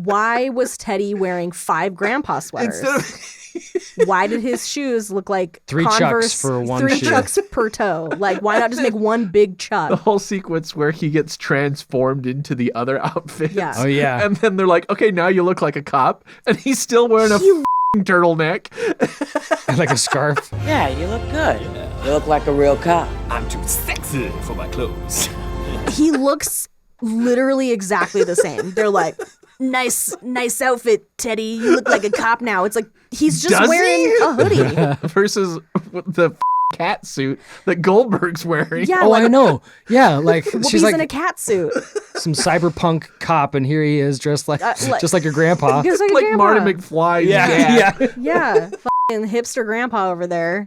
Why was Teddy wearing 5 grandpa sweaters? Why did his shoes look like 3 Converse, chucks for one 3 shoe? chucks per toe? Like, why not just make one big chuck? The whole sequence where he gets transformed into the other outfits. Yeah. Oh, yeah. And then they're like, okay, now you look like a cop. And he's still wearing a turtleneck. Like a scarf. Yeah, you look good. You look like a real cop. I'm too sexy for my clothes. He looks literally exactly the same. They're like, nice outfit, Teddy. You look like a cop now. It's like, he's just Does wearing he? a hoodie. Versus the cat suit that Goldberg's wearing. Yeah, Oh, like I know. Yeah, like Whoopi's she's like in a cat suit. some cyberpunk cop, and here he is dressed like like- just like your grandpa. Just like, a Like grandpa. Marty McFly's Yeah, dad. yeah. Yeah, fucking hipster grandpa over there.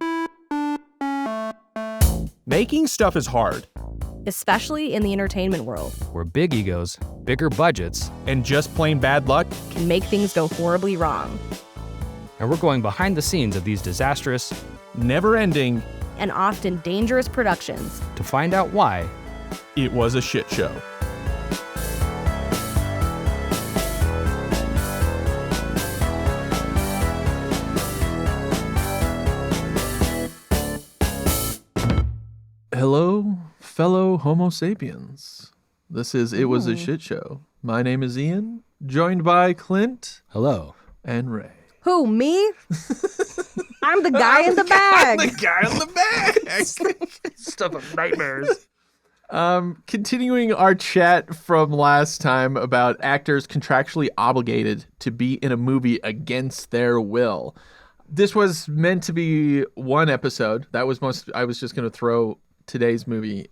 Making stuff is hard, Especially in the entertainment world. Where big egos, bigger budgets, and just plain bad luck. Can make things go horribly wrong. and we're going behind the scenes of these disastrous Never ending. And often dangerous productions. to find out why. It was a shit show. Hello, fellow Homo sapiens. This is It Was a Shit Show. My name is Ian, joined by Clint Hello. and Ray. Who, me? I'm the guy in the bag. The guy in the bag. Stuff of nightmares. Continuing our chat from last time about actors contractually obligated to be in a movie against their will. This was meant to be one episode. I was just going to throw today's movie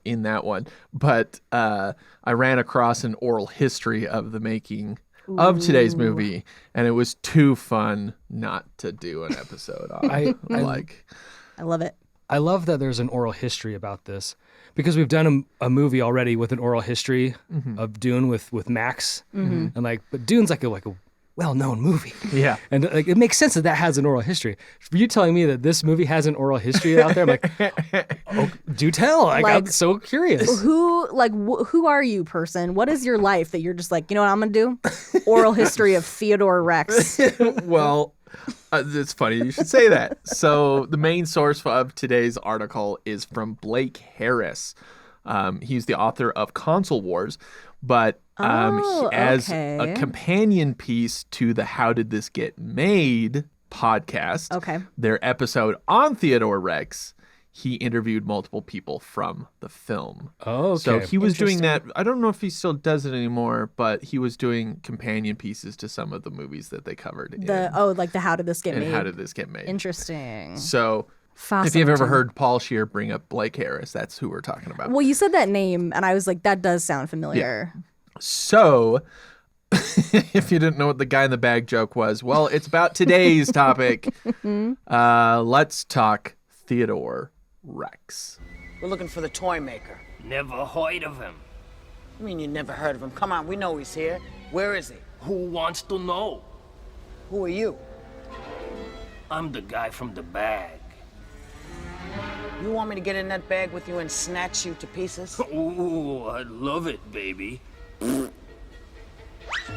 in that one, but I ran across an oral history of the making of today's movie, and it was too fun not to do an episode on. I love it. I love that there's an oral history about this because we've done a movie already with an oral history of Dune with Max, and but Dune's like a well-known movie. Yeah. And like it makes sense that has an oral history. For you telling me that this movie has an oral history out there, I'm like, oh, do tell. I'm Like, so curious. Who are you, person? What is your life that you're just like, you know what I'm gonna do? Oral history of Theodore Rex. Well, it's funny you should say that. So the main source of today's article is from Blake Harris. He's the author of Console Wars, but as a companion piece to the How Did This Get Made podcast, their episode on Theodore Rex, he interviewed multiple people from the film. Oh, okay. So he was doing that. I don't know if he still does it anymore, but he was doing companion pieces to some of the movies that they covered. Like the How Did This Get Made? How Did This Get Made? Interesting. So if you've ever heard Paul Scheer bring up Blake Harris, that's who we're talking about. Well, you said that name, and I was like, that does sound familiar. Yeah. So if you didn't know what the guy in the bag joke was, well, it's about today's topic. Let's talk Theodore Rex. We're looking for the toy maker. Never heard of him. I mean, you never heard of him. Come on, we know he's here. Where is he? Who wants to know? Who are you? I'm the guy from the bag. You want me to get in that bag with you and snatch you to pieces? Ooh, I love it, baby.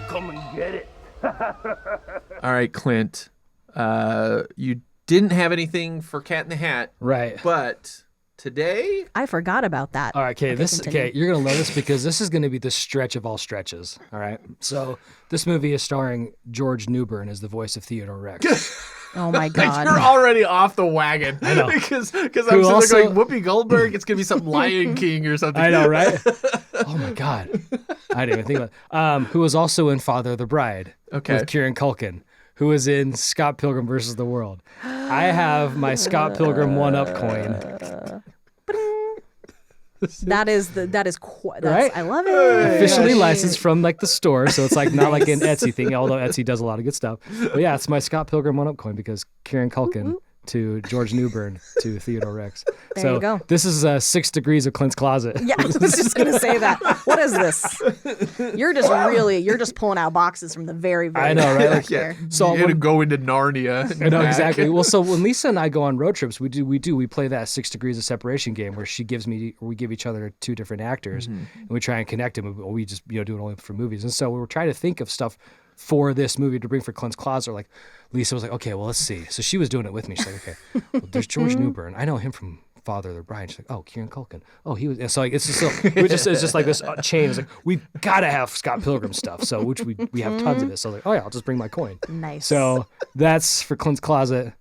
Come and get it. All right, Clint. You didn't have anything for Cat in the Hat. Right. But today... I forgot about that. All right, okay, you're going to love this because this is going to be the stretch of all stretches, all right? So this movie is starring George Newbern as the voice of Theodore Rex. Oh my God. You're already off the wagon. I know. Because I'm sitting there going, Whoopi Goldberg, it's going to be some Lion King or something. I know, right? Oh my God. I didn't even think about it. Who was also in Father of the Bride with Kieran Culkin, who was in Scott Pilgrim versus the World. I have my Scott Pilgrim 1-Up coin. Right? I love it. Officially licensed from like the store, so it's like not like an Etsy thing, although Etsy does a lot of good stuff. But yeah, it's my Scott Pilgrim 1-Up coin because Kieran Culkin to George Newbern to Theodore Rex. There you go. This is 6 Degrees of Clint's Closet. Yeah, I was just gonna say that. What is this? You're just pulling out boxes from the very, very I know, right? Like, here. So you gotta go into Narnia. I know exactly. Well, so when Lisa and I go on road trips, we play that 6 Degrees of Separation game where we give each other 2 different actors and we try and connect them. We just do it only for movies. And so we were trying to think of stuff for this movie to bring for Clint's Closet. Like Lisa was like, okay, well, let's see. So she was doing it with me. She's like, okay, well, there's George Newbern. I know him from Father of the Bride. She's like, oh, Kieran Culkin. Oh, he was. And so like it's just like this chain. It's like we've got to have Scott Pilgrim stuff. So which we have tons of it. So like, oh yeah, I'll just bring my coin. Nice. So that's for Clint's Closet.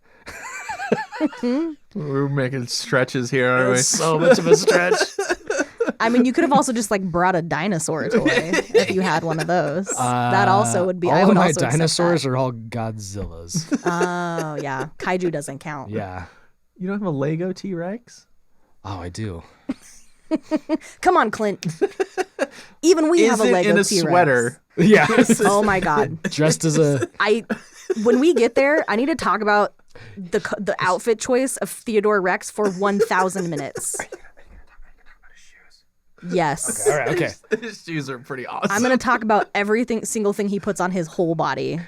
We're making stretches here, aren't we? It's so much of a stretch. I mean, you could have also just like brought a dinosaur toy if you had one of those. That also would be. All I of would my also accept dinosaurs that. are all Godzillas. Oh yeah, kaiju doesn't count. Yeah. You don't have a Lego T-Rex? Oh, I do. Come on, Clint. Even we have a Lego in a T-Rex. sweater? Yeah. Oh my god. Dressed as a. When we get there, I need to talk about the outfit choice of Theodore Rex for 1,000 minutes. Yes. All right. Okay. His shoes are pretty awesome. I'm going to talk about single thing he puts on his whole body.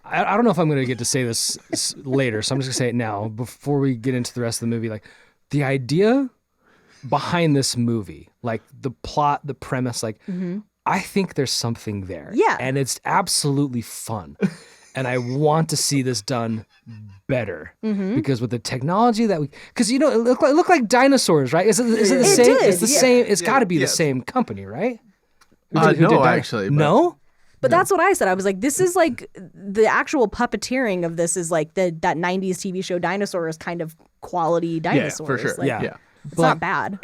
I don't know if I'm going to get to say this later, so I'm just going to say it now before we get into the rest of the movie. Like the idea behind this movie, like the plot, the premise, like I think there's something there. Yeah. And it's absolutely fun. And I want to see this done better because with the technology that because it looked like dinosaurs, right? Is it the same? did, It's the yeah. same. It's got to be the same company, right? Who did actually. But no. But that's what I said. I was like, this is like the actual puppeteering of this is like that 90s TV show Dinosaur is kind of quality dinosaurs. Yeah, for sure. Like, Yeah. It's not bad.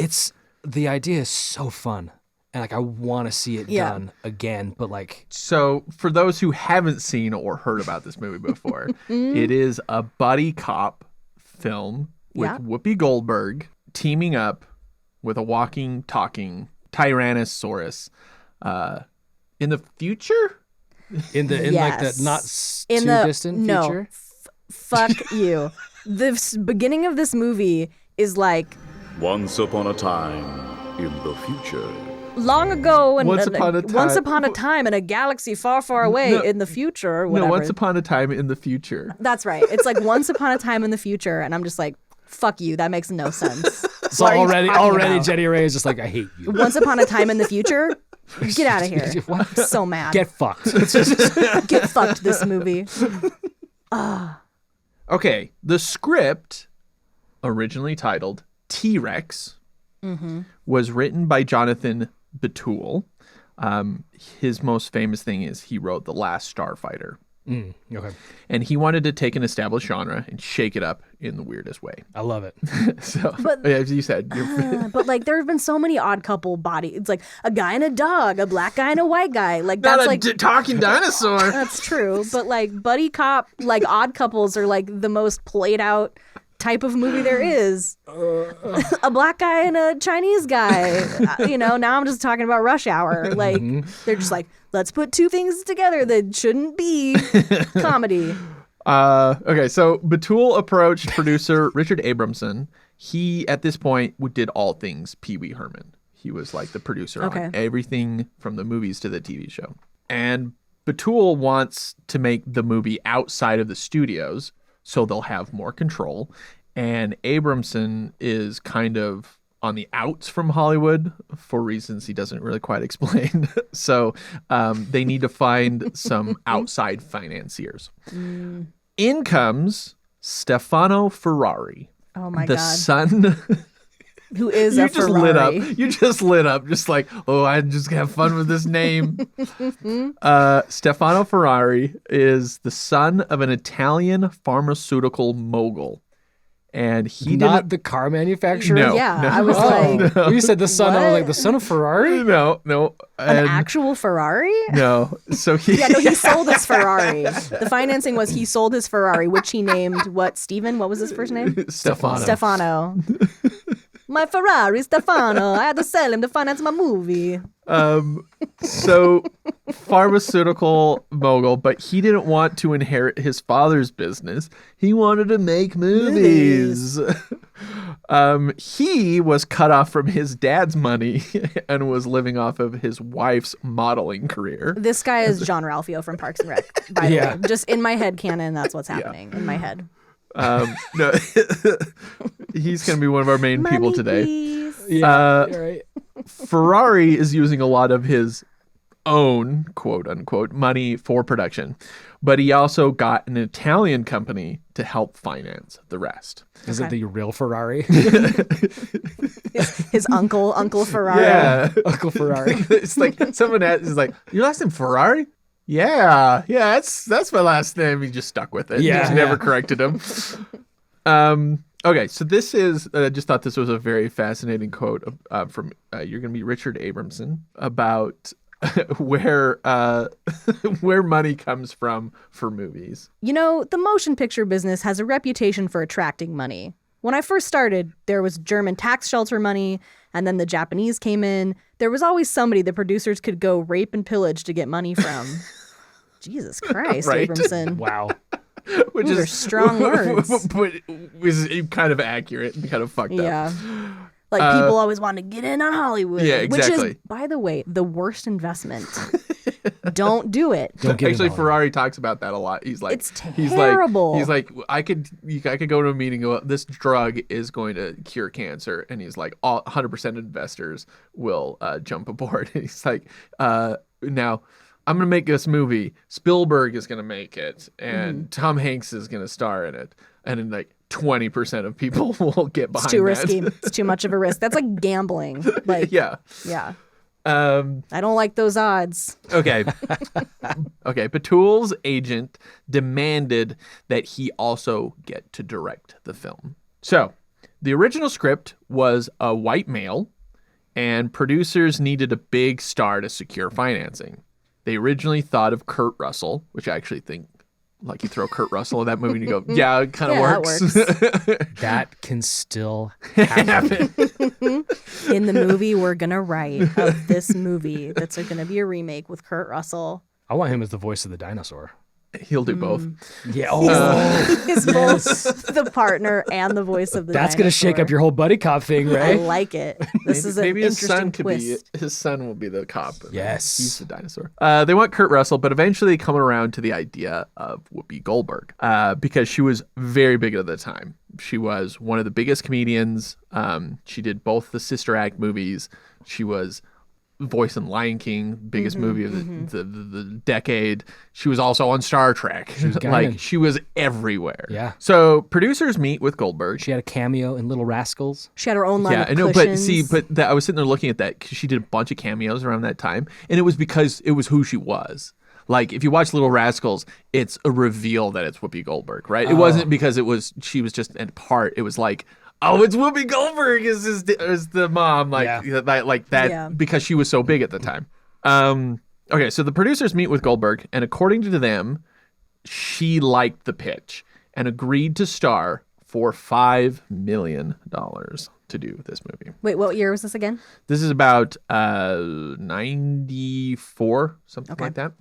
The idea is so fun. And like I want to see it done again, but like So, for those who haven't seen or heard about this movie before, it is a buddy cop film with Whoopi Goldberg teaming up with a walking, talking Tyrannosaurus in the future. in like the not In too the distant no, future. Fuck you. The beginning of this movie is like Once upon a time in the future. long ago and Once upon a time- once upon a time in a galaxy far, far away No. in the future or whatever. No, once upon a time in the future. That's right. It's like once upon a time in the future, and I'm just like, fuck you. That makes no sense. So What are you already talking about? Jenny Ray is just like I hate you. Once upon a time in the future, get out of here. What? I'm so mad. Get fucked. Get fucked. This movie. Okay, the script, originally titled T-Rex, was written by Jonathan Betul. His most famous thing is he wrote The Last Starfighter. Okay. And he wanted to take an established genre and shake it up in the weirdest way. I love it. So, But- as you said, But like, there have been so many odd couple body. It's like a guy and a dog, a black guy and a white guy. Like that's like talking dinosaur. that's true. But like buddy cop, like odd couples are like the most played out type of movie there is. A black guy and a Chinese guy. Now I'm just talking about Rush Hour. Like they're just like, let's put two things together that shouldn't be comedy. Okay, so Betul approached producer Richard Abramson. He, at this point, did all things Pee Wee Herman. He was like the producer on everything from the movies to the TV show. And Betul wants to make the movie outside of the studios so they'll have more control. And Abramson is kind of on the outs from Hollywood for reasons he doesn't really quite explain. So they need to find some outside financiers. In comes Stefano Ferrari, Oh my the god. son. Who is You a just Ferrari. lit up. You just lit up. Just like, oh, I just have fun with this name. Stefano Ferrari is the son of an Italian pharmaceutical mogul. And he Not didn't. the car manufacturer. No. Yeah, I was like, When you said the son, I was like the son of Ferrari. No. an And actual Ferrari? no. So he. Yeah, no, he sold his Ferrari. The financing was he sold his Ferrari, which he named what? Steven? What was his first name? Stefano. Stefano. My Ferrari, Stefano. I had to sell him to finance my movie. So pharmaceutical mogul, but he didn't want to inherit his father's business. He wanted to make movies. He was cut off from his dad's money and was living off of his wife's modeling career. This guy is John Ralphio from Parks and Rec, by the way. Just in my head canon, that's what's happening in my head. No, he's going to be one of our main people today. Yeah, you're right. Ferrari is using a lot of his own quote unquote money for production, but he also got an Italian company to help finance the rest. Is it the real Ferrari? His Uncle Ferrari. Yeah, Uncle Ferrari. It's like someone is like, your last name Ferrari? Yeah, that's my last name. He just stuck with it. Yeah, Just never corrected him. Okay, so this is, I just thought this was a very fascinating quote from, you're going to be Richard Abramson, about where money comes from for movies. You know, the motion picture business has a reputation for attracting money. When I first started, there was German tax shelter money, and then the Japanese came in. There was always somebody the producers could go rape and pillage to get money from. Jesus Christ, Right? Abramson. Wow. Which Those are strong words. But is kind of accurate and kind of fucked up. Yeah. Like people always want to get in on Hollywood. Yeah, exactly. Which is, by the way, the worst investment. Don't do it. Don't get Actually, involved. Ferrari talks about that a lot. He's like, It's terrible. He's like, I could go to a meeting. And go, this drug is going to cure cancer, and he's like, 100% investors will jump aboard. And he's like, now I'm gonna make this movie. Spielberg is gonna make it, and Tom Hanks is gonna star in it, and then like 20% of people will get behind. It's too that. risky. It's too much of a risk. That's like gambling. Like, Yeah. yeah. I don't like those odds. Okay. Okay. Batul's agent demanded that he also get to direct the film. So the original script was a white male, and producers needed a big star to secure financing. They originally thought of Kurt Russell, which I actually think, like, you throw Kurt Russell in that movie and you go, yeah, it kind of Yeah, works. that works. That can still happen. In the movie we're going to write of this movie that's going to be a remake with Kurt Russell. I want him as the voice of the dinosaur. He'll do both. Yeah. Oh, He's both the partner and the voice of the that's going to shake dinosaur. up your whole buddy cop thing, I right? like it. This is an Maybe his interesting son could twist. be his son will be the cop. And Yes. he's the dinosaur. They want Kurt Russell, but eventually come around to the idea of Whoopi Goldberg because she was very big at the time. She was one of the biggest comedians. She did both the Sister Act movies. She was voice in Lion King, biggest movie of the decade. She was also on Star Trek. She was everywhere. Yeah. So producers meet with Goldberg. She had a cameo in Little Rascals. She had her own line Yeah, of I know, cushions. but I was sitting there looking at that because she did a bunch of cameos around that time, and it was because it was who she was. Like, if you watch Little Rascals, it's a reveal that it's Whoopi Goldberg, right? It wasn't because she was just a part. It was like, oh, it's Whoopi Goldberg is the mom, because she was so big at the time. Okay, so the producers meet with Goldberg, and according to them, she liked the pitch and agreed to star for $5 million to do this movie. Wait, what year was this again? This is about 94, something like that.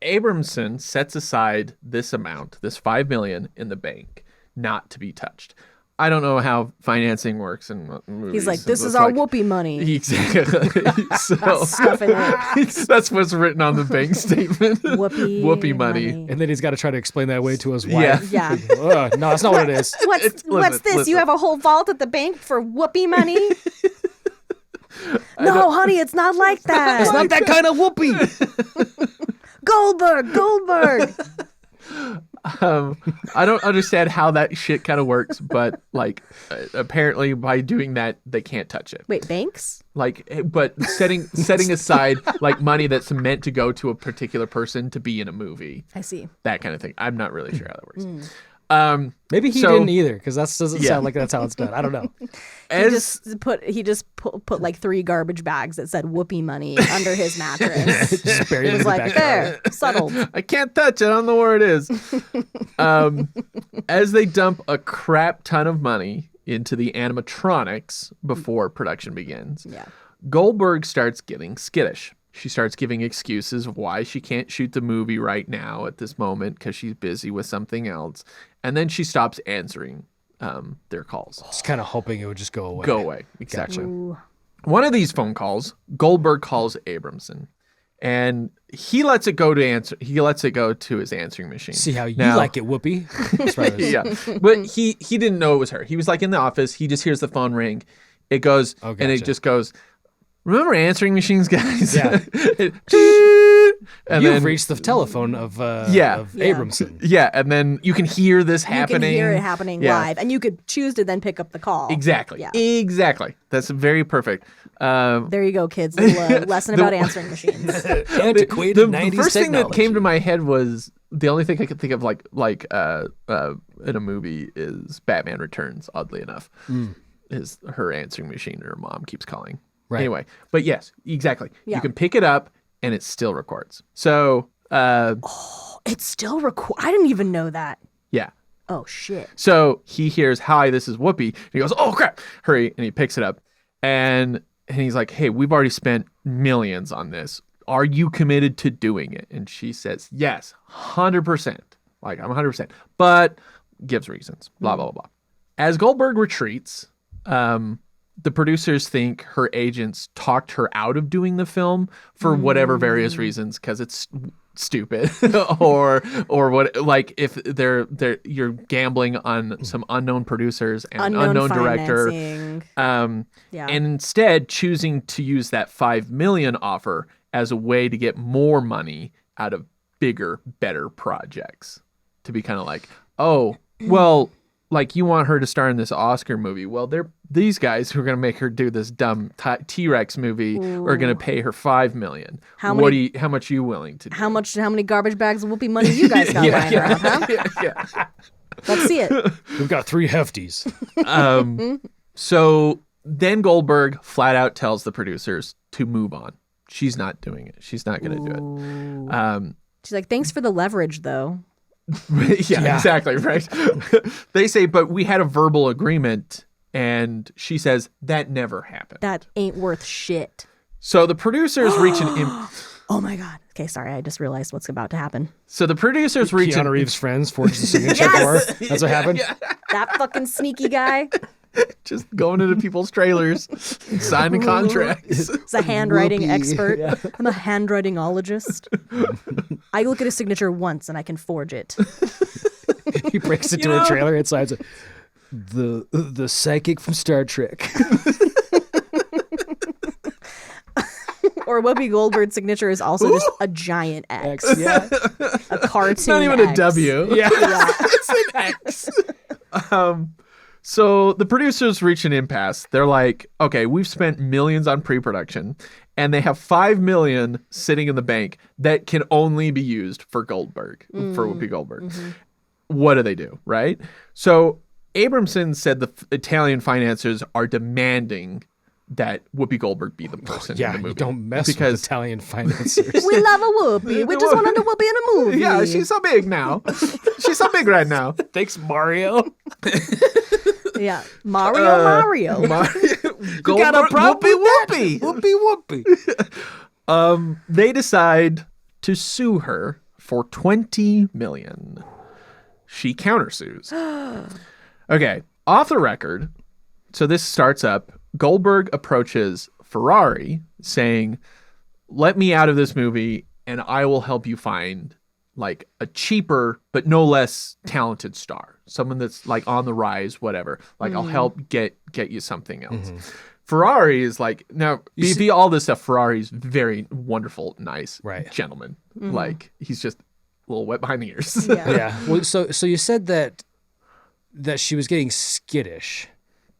Abramson sets aside this amount, this $5 million, in the bank, not to be touched. I don't know how financing works in movies. He's like, this It's is our like- Whoopi money. Exactly. So Stuffing it. that's what's written on the bank statement. Whoopi money. And then he's got to try to explain that away to his wife. Yeah. Yeah. No, that's not what it is. What's this? listen. You have a whole vault at the bank for Whoopi money? No, honey, it's not like that. It's not that kind of whoopee. Goldberg. I don't understand how that shit kind of works, but apparently by doing that, they can't touch it. Wait, banks? But setting aside money that's meant to go to a particular person to be in a movie, I see. that kind of thing. I'm not really sure how that works. Maybe he didn't either, because that doesn't Yeah. sound like that's how it's done. I don't know. He just put like 3 garbage bags that said Whoopi money under his mattress. Just buried It in was the like, backyard. there, settled. I can't touch it. I don't know where it is. As they dump a crap ton of money into the animatronics before production begins. Yeah. Goldberg starts getting skittish. She starts giving excuses of why she can't shoot the movie right now at this moment because she's busy with something else. And then she stops answering their calls. Just kind of hoping it would just go away. Go away. Exactly. Ooh. One of these phone calls, Goldberg calls Abramson. And he lets it go to answer. He lets it go to his answering machine. See how you like it, Whoopi. That's right. Yeah, but he didn't know it was her. He was like in the office. He just hears the phone ring. It goes, Oh, and gotcha. it just goes. Remember answering machines, guys? Yeah. And You've then, reached the telephone of Yeah. Abramson. yeah, and then you can hear this You happening. can hear it happening Yeah. live, and you could choose to then pick up the call. Exactly. Yeah. Exactly. That's very perfect. There you go, kids. A little lesson about answering machines. Antiquated The 90s first thing that technology. came to my head was the only thing I could think of like in a movie is Batman Returns. Oddly enough, is her answering machine. Her mom keeps calling. Right. Anyway, but yes, exactly. Yeah. You can pick it up and it still records. So It's still I didn't even know that. yeah. Oh shit. So he hears, "Hi, this is Whoopi." And he goes, "Oh crap, hurry!" And he picks it up, and he's like, "Hey, we've already spent millions on this. Are you committed to doing it?" And she says, "Yes, 100%. Like I'm 100%." But gives reasons. Blah blah blah blah. As Goldberg retreats, the producers think her agents talked her out of doing the film for whatever various reasons, because it's stupid or what, like if you're gambling on some unknown producers and unknown director, Yeah. and instead choosing to use that $5 million offer as a way to get more money out of bigger, better projects, to be kind of like, oh well, like you want her to star in this Oscar movie. Well, these guys who are going to make her do this dumb T-Rex movie are going to pay her $5 million. How much are you willing to do? How many garbage bags of Whoopi money you guys got lying around, huh? Yeah. Let's see it. We've got 3 hefties. So then Goldberg flat out tells the producers to move on. She's not doing it. She's not going to do it. She's like, thanks for the leverage, though. Yeah, exactly, right? They say, but we had a verbal agreement, and she says, that never happened. That ain't worth shit. So the producers reach an... Oh my God. Okay, sorry. I just realized what's about to happen. So the producers reach Keanu Reeves' friends forged the signature for her. That's what happened? That fucking sneaky guy. just going into people's trailers, signing contracts. He's a handwriting Whoopi. expert. Yeah. I'm a handwritingologist. I look at a signature once and I can forge it. He breaks into a trailer and signs it. The psychic from Star Trek. Or Whoopi Goldberg's signature is also just a giant X. Yeah. A cartoon It's not even X. a W. Yeah. It's an X. So the producers reach an impasse. They're like, okay, we've spent millions on pre-production, and they have $5 million sitting in the bank that can only be used for Goldberg, for Whoopi Goldberg. Mm-hmm. What do they do, right? So Abramson said the Italian financiers are demanding that Whoopi Goldberg be the person in the movie. You don't mess with Italian financiers. We love a Whoopi. We just want a Whoopi in a movie. Yeah, she's so big now. She's so big right now. Thanks, Mario. Yeah, Mario. You got a problem with Whoopi. Whoopi. They decide to sue her for $20 million. She countersues. Okay, off the record. So this starts up. Goldberg approaches Ferrari saying, let me out of this movie and I will help you find like a cheaper but no less talented star, someone that's like on the rise, whatever. Like I'll help get you something else. Ferrari is like, now be all this stuff. Ferrari's very wonderful, nice gentleman. Like he's just a little wet behind the ears. Yeah. Well, so you said that she was getting skittish.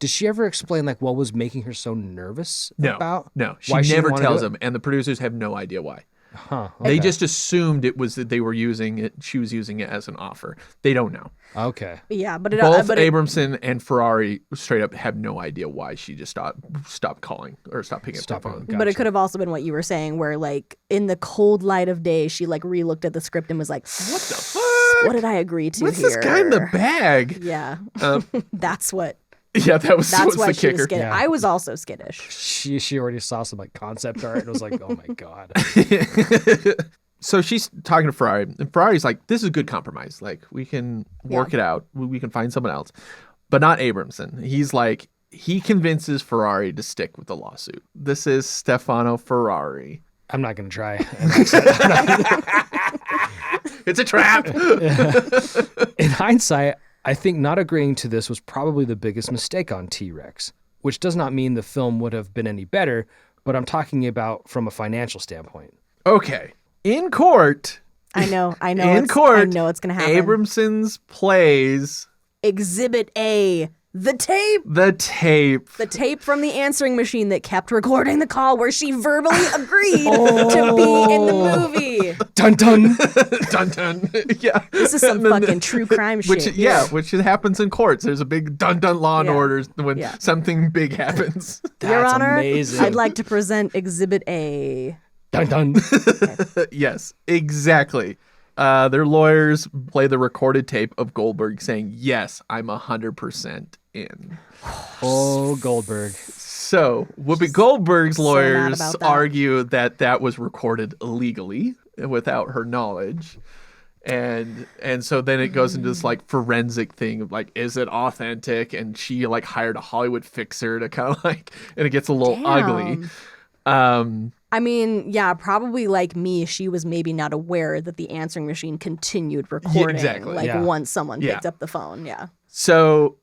Did she ever explain like what was making her so nervous about? No, she why never didn't wanna tells do it? them, and the producers have no idea why. Huh. They just assumed it was that they were using it. She was using it as an offer. They don't know. Okay. Yeah, but Both Abramson and Ferrari straight up have no idea why she just stopped calling or stopped picking up the phone. But it could have also been what you were saying, where like in the cold light of day, she like re-looked at the script and was like, "What the fuck? What did I agree to What's here? this guy in the bag?" Yeah, that's what Yeah, That's was why the she was kicker. skittish. Yeah. I was also skittish. She already saw some like concept art and was like, oh my God. So she's talking to Ferrari, and Ferrari's like, this is a good compromise. Like, we can work it out. We can find someone else. But not Abramson. He's like, he convinces Ferrari to stick with the lawsuit. This is Stefano Ferrari. I'm not going to try. It's a trap. In hindsight, I think not agreeing to this was probably the biggest mistake on T-Rex, which does not mean the film would have been any better, but I'm talking about from a financial standpoint. Okay. In court. I know. In court. I know it's gonna happen. Abramson's plays Exhibit A, the tape. the tape. The tape from the answering machine that kept recording the call where she verbally agreed to be in the movie. Dun dun. Dun dun. Yeah. This is some fucking true crime Which shit. which happens in courts. There's a big dun dun Law and Yeah. Orders when Yeah. something big happens. Your That's Honor, amazing. I'd like to present Exhibit A. Dun dun. Yes, exactly. Their lawyers play the recorded tape of Goldberg saying, yes, I'm 100% in. Oh, Goldberg. So Whoopi Goldberg's so mad lawyers about that. argue that that was recorded illegally without her knowledge. And so then it goes into this like forensic thing of like, is it authentic? And she like hired a Hollywood fixer to kind of like, and it gets a little ugly. I mean, yeah, probably like me, she was maybe not aware that the answering machine continued recording. exactly. Like Yeah. once someone Yeah. picked up the phone. Yeah. So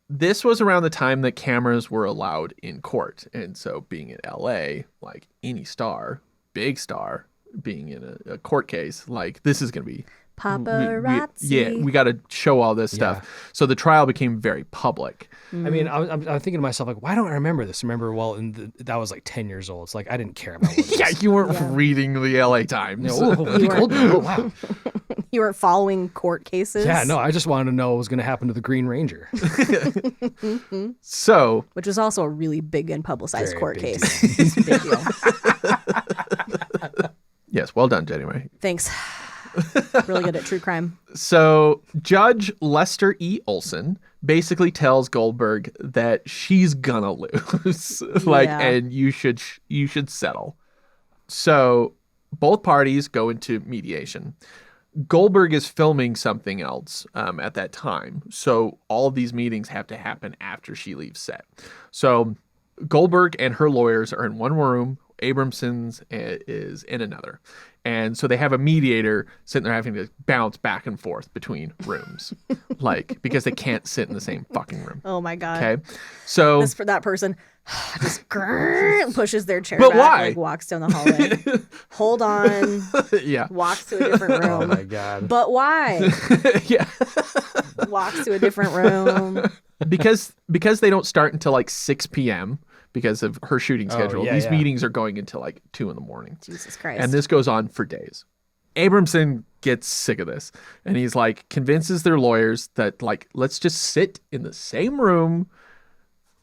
this was around the time that cameras were allowed in court. And so being in LA, like any star, big star, being in a court case, like this is going to be Paparazzi. we got to show all this stuff. Yeah. So the trial became very public. I mean, I'm thinking to myself, like, why don't I remember this? Remember, well, that was like 10 years old. It's like, I didn't care about what Yeah, you weren't reading the LA Times. Oh, wow. You weren't following court cases. Yeah, no, I just wanted to know what was going to happen to the Green Ranger. So Which was also a really big and publicized Very court big case. It's a big deal. yes, well done, Jenny Ray. Thanks. Really good at true crime. So Judge Lester E. Olson basically tells Goldberg that she's gonna lose, and you should settle. So both parties go into mediation. Goldberg is filming something else at that time, so all of these meetings have to happen after she leaves set. So Goldberg and her lawyers are in one room. Abramson's is in another. And so they have a mediator sitting there having to bounce back and forth between rooms, because they can't sit in the same fucking room. Oh my God. Okay. So That person just pushes their chair But back, why? like walks down the hallway. Hold on. yeah. Walks to a different room. Oh, my God. But why? Yeah. Walks to a different room. because they don't start until like 6 p.m. because of her shooting schedule. yeah, These yeah. meetings are going until like 2 a.m. Jesus Christ. And this goes on for days. Abramson gets sick of this, and he's like convinces their lawyers that like, let's just sit in the same room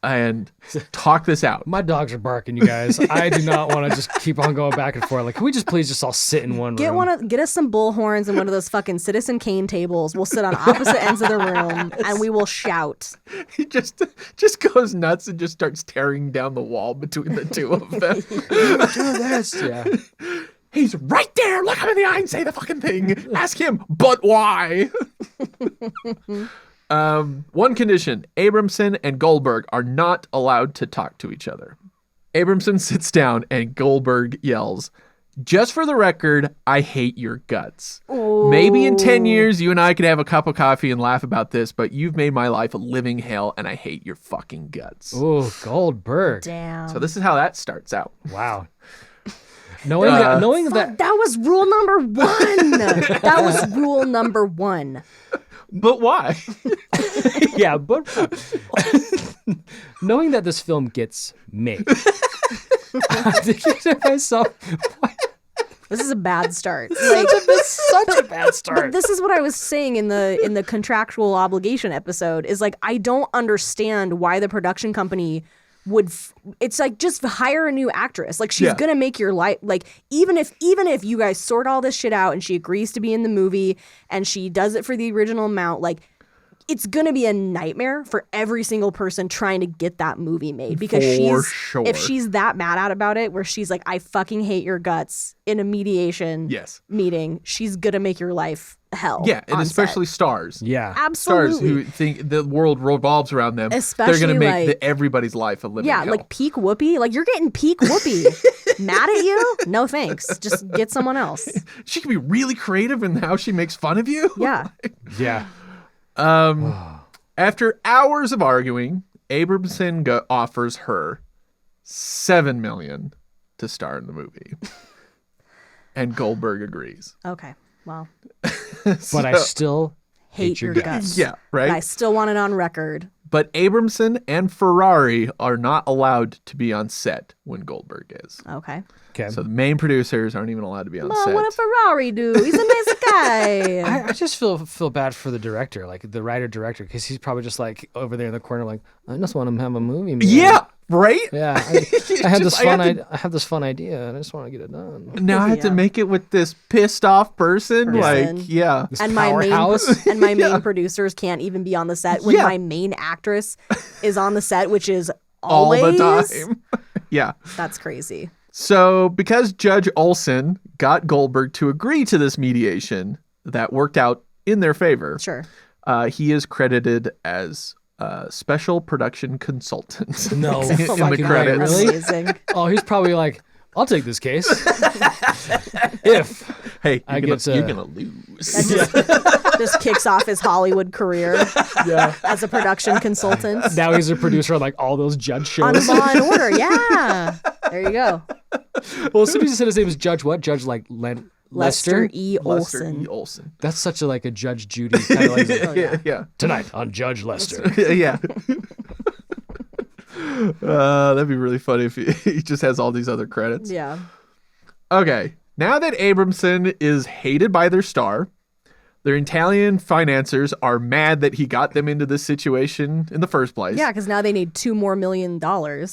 and talk this out. My dogs are barking, you guys. I do not want to just keep on going back and forth. Like, can we just please just all sit in one room? Get us some bullhorns and one of those fucking Citizen Kane tables. We'll sit on opposite ends of the room and we will shout. He just goes nuts and just starts tearing down the wall between the two of them. Do this. Yeah. He's right there. Look him in the eye and say the fucking thing. Ask him, but why? One condition: Abramson and Goldberg are not allowed to talk to each other. Abramson sits down and Goldberg yells, "Just for the record, I hate your guts. Maybe in 10 years, you and I could have a cup of coffee and laugh about this, but you've made my life a living hell and I hate your fucking guts." Oh, Goldberg. Damn. So this is how that starts out. Wow. Knowing that That was rule number one. That was rule number one. But why? yeah, but knowing that this film gets made, I'm thinking to myself, This is a bad start. such a bad start. But this is what I was saying in the contractual obligation episode is like, I don't understand why the production company would it's like, just hire a new actress. Like, she's gonna make your life, like, even if you guys sort all this shit out and she agrees to be in the movie and she does it for the original amount, like, it's gonna be a nightmare for every single person trying to get that movie made, because if she's that mad about it, where she's like, I fucking hate your guts in a mediation meeting, she's gonna make your life hell. Yeah, and especially stars. Yeah, absolutely. Stars who think the world revolves around them. Especially they're gonna make everybody's life a living hell. Like peak Whoopi. Like, you're getting peak Whoopi. Mad at you? No thanks. Just get someone else. She can be really creative in how she makes fun of you. Yeah. Yeah. After hours of arguing, Abramson offers her $7 million to star in the movie, and Goldberg agrees. Okay, well, but I still hate your guts. Yeah, right. But I still want it on record. But Abramson and Ferrari are not allowed to be on set when Goldberg is. Okay. So the main producers aren't even allowed to be on set. What did Ferrari do? He's a nice guy. I just feel bad for the director, like the writer-director, because he's probably just like over there in the corner, like, I just want him to have a movie. Man. Yeah, right? Yeah, I had this fun idea, and I just want to get it done. Now I have to make it with this pissed off person. Like, yeah. This and powerhouse. my main producers can't even be on the set when my main actress is on the set, which is always all the time. Yeah. That's crazy. So because Judge Olson got Goldberg to agree to this mediation that worked out in their favor, sure, he is credited as special production consultant. No, in the credits. Really? Amazing. Oh, he's probably like, I'll take this case. If you're gonna lose. Just kicks off his Hollywood career as a production consultant. Now he's a producer on like all those judge shows. On Law and Order, yeah. There you go. Well, somebody said his name was Judge what? Judge like Lester E. Lester Olson. E. Olson. That's such a Judge Judy kind of like. Yeah. Tonight on Judge Lester. Yeah. That'd be really funny if he just has all these other credits. Yeah. Okay. Now that Abramson is hated by their star, their Italian financiers are mad that he got them into this situation in the first place. Yeah, because now they need $2 more million.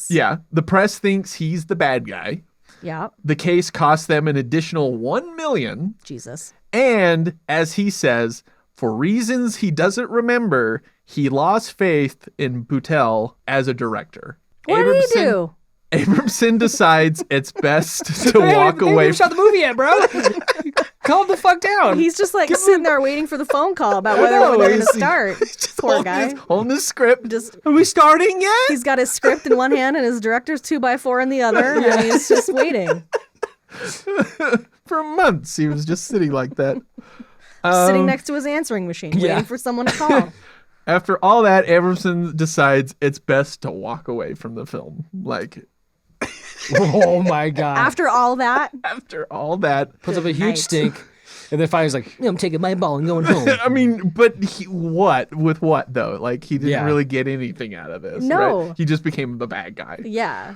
Yeah. The press thinks he's the bad guy. Yeah. The case costs them an additional $1 million. Jesus. And as he says, for reasons he doesn't remember, he lost faith in Boutel as a director. What did he do? Abramson decides it's best to walk away. We shot the movie yet, bro. Calm the fuck down. He's just like sitting there waiting for the phone call about whether they're going to start. Poor guy. Holding the script. Are we starting yet? He's got his script in one hand and his director's 2x4 in the other, and he's just waiting. For months, he was just sitting like that. Sitting next to his answering machine, waiting for someone to call. After all that, Abramson decides it's best to walk away from the film. Oh my God. After all that? After all that. Puts up a huge stink. And then finally he's like, I'm taking my ball and going home. I mean, but what? With what, though? He didn't really get anything out of this. No. Right? He just became the bad guy. Yeah.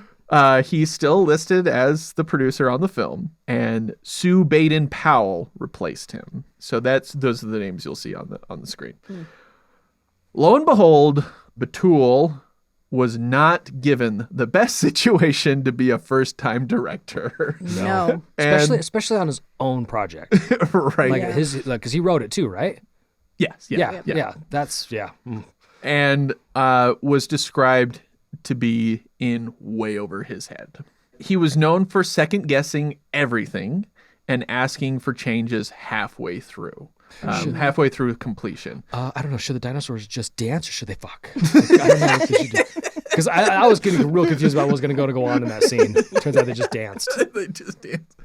He's still listed as the producer on the film, and Sue Baden-Powell replaced him. So those are the names you'll see on the screen. Lo and behold, Boutel was not given the best situation to be a first-time director. No. Especially on his own project. Right. Because he wrote it too, right? Yes. Yeah. And was described to be in way over his head. He was known for second-guessing everything and asking for changes halfway through. Halfway through completion. I don't know. Should the dinosaurs just dance or should they fuck? I don't know what they should do. Because I was getting real confused about what was going to go on in that scene. Turns out they just danced. They just danced.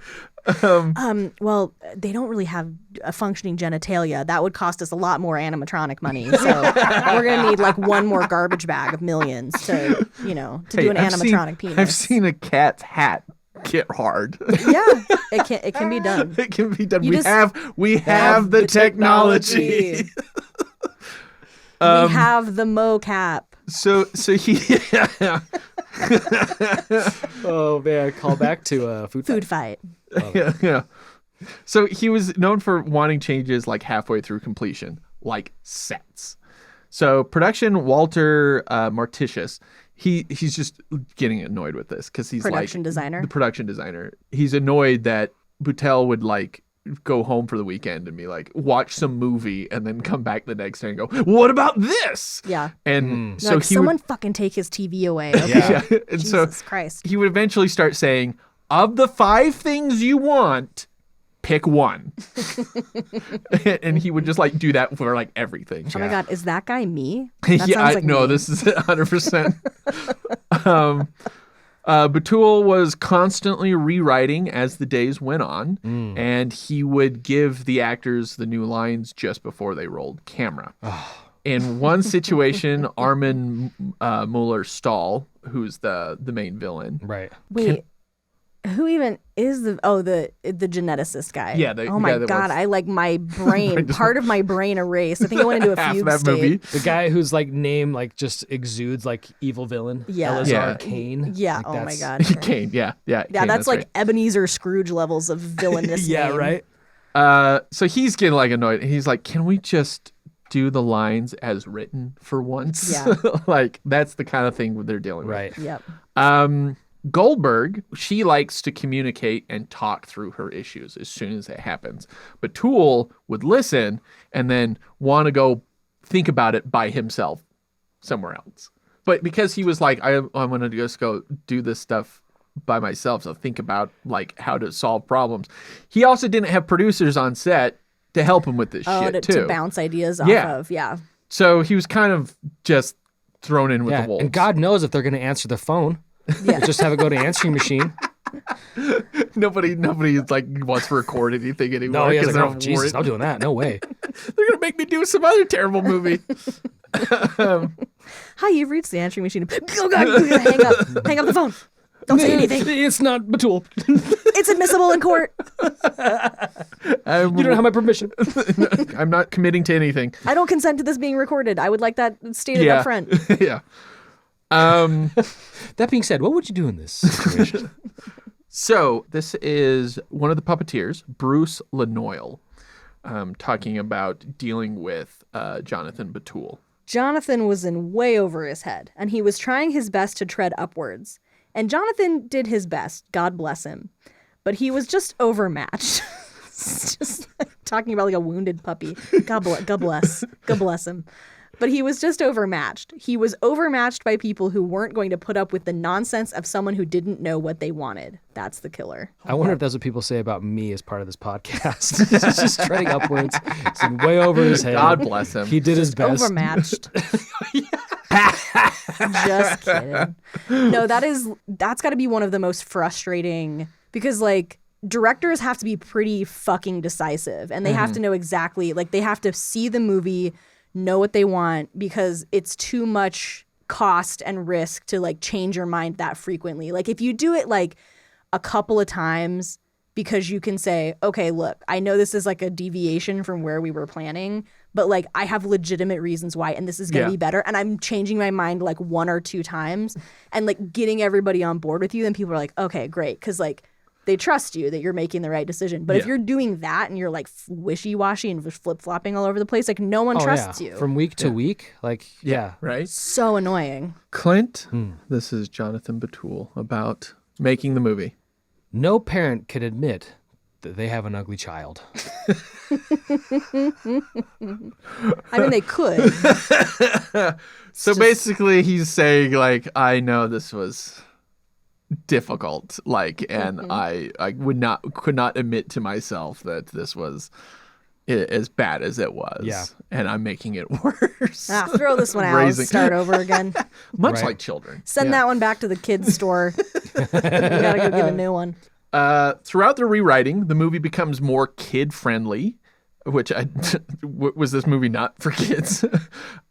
Well, they don't really have a functioning genitalia. That would cost us a lot more animatronic money. So we're going to need one more garbage bag of millions to do an animatronic penis. I've seen a cat's hat get hard. Yeah, it can be done. It can be done. We have the technology. We have the mocap. So he. Oh man, call back to food fight. Yeah. So he was known for wanting changes halfway through completion, like sets. So production Walter Martitius, he's just getting annoyed with this because he's production designer. The production designer. He's annoyed that Boutel would go home for the weekend and be like, watch some movie and then come back the next day and go, what about this? Yeah. And so someone fucking take his TV away. Okay? Yeah. And Jesus Christ. He would eventually start saying, of the 5 things you want, pick one. And he would just like do that for like everything. Oh my God, is that guy me? That Yeah, sounds like no, me. this is 100%. Batul was constantly rewriting as the days went on, and he would give the actors the new lines just before they rolled camera. In one situation, Armin Mueller-Stahl, who's the main villain. Right. Wait, who even is the geneticist guy? Yeah, the oh my guy that God, was- I like my brain, part of my brain erased. I think I went into a Half fugue that state. movie. The guy whose like name like just exudes like evil villain. Yeah. Elazar Yeah. Kane. Yeah, Like, oh my that's- God. Kane, yeah. Yeah, Kane, that's like right. Ebenezer Scrooge levels of villainous Yeah, name. right. So he's getting like annoyed. He's like, can we just do the lines as written for once? Yeah. Like that's the kind of thing they're dealing with. Right. Yep. Goldberg, she likes to communicate and talk through her issues as soon as it happens. But Toole would listen and then want to go think about it by himself somewhere else. But because he was like, I'm going to just go do this stuff by myself, so think about like how to solve problems. He also didn't have producers on set to help him with this shit too. To bounce ideas off Yeah. of. Yeah. So he was kind of just thrown in with Yeah. the wolves. And God knows if they're going to answer the phone. Yeah. Just have it go to answering machine. Nobody like wants to record anything anymore. No, he has 'cause like, they're oh, Jesus, worried. not doing that. No way. They're gonna make me do some other terrible movie. Hi, you've reached the answering machine. Oh God, hang up. Hang up the phone. Don't say anything. It's not Batul. It's admissible in court. You don't have my permission. I'm not committing to anything. I don't consent to this being recorded. I would like that stated up front. Yeah. That being said, what would you do in this situation? So this is one of the puppeteers, Bruce Lanoyle, talking about dealing with Jonathan Batul. Jonathan was in way over his head, and he was trying his best to tread upwards. And Jonathan did his best, God bless him. But he was just overmatched. It's just like talking about like a wounded puppy. God bless him. But he was just overmatched. He was overmatched by people who weren't going to put up with the nonsense of someone who didn't know what they wanted. That's the killer. I wonder if that's what people say about me as part of this podcast. He's just treading upwards. He's way over his head. God bless him. He did his best. Overmatched. Just kidding. No, that's got to be one of the most frustrating, because like directors have to be pretty fucking decisive, and they have to know exactly, like they have to see the movie, know what they want, because it's too much cost and risk to like change your mind that frequently. Like if you do it like a couple of times because you can say, okay, look, I know this is like a deviation from where we were planning, but like I have legitimate reasons why, and this is going to be better. And I'm changing my mind like 1 or 2 times and like getting everybody on board with you. Then people are like, okay, great. Cause like they trust you that you're making the right decision. But if you're doing that and you're like wishy-washy and flip-flopping all over the place, like no one trusts you. From week to week. Like, yeah. Right? So annoying. Clint, this is Jonathan Batul about making the movie. No parent can admit that they have an ugly child. I mean, they could. So basically he's saying like, I know this was difficult, like, and I could not admit to myself that this was as bad as it was. Yeah. And I'm making it worse. Throw this one out. Start over again. Much like children. Send that one back to the kids' store. You gotta go get a new one. Throughout the rewriting, the movie becomes more kid-friendly, which was this movie not for kids?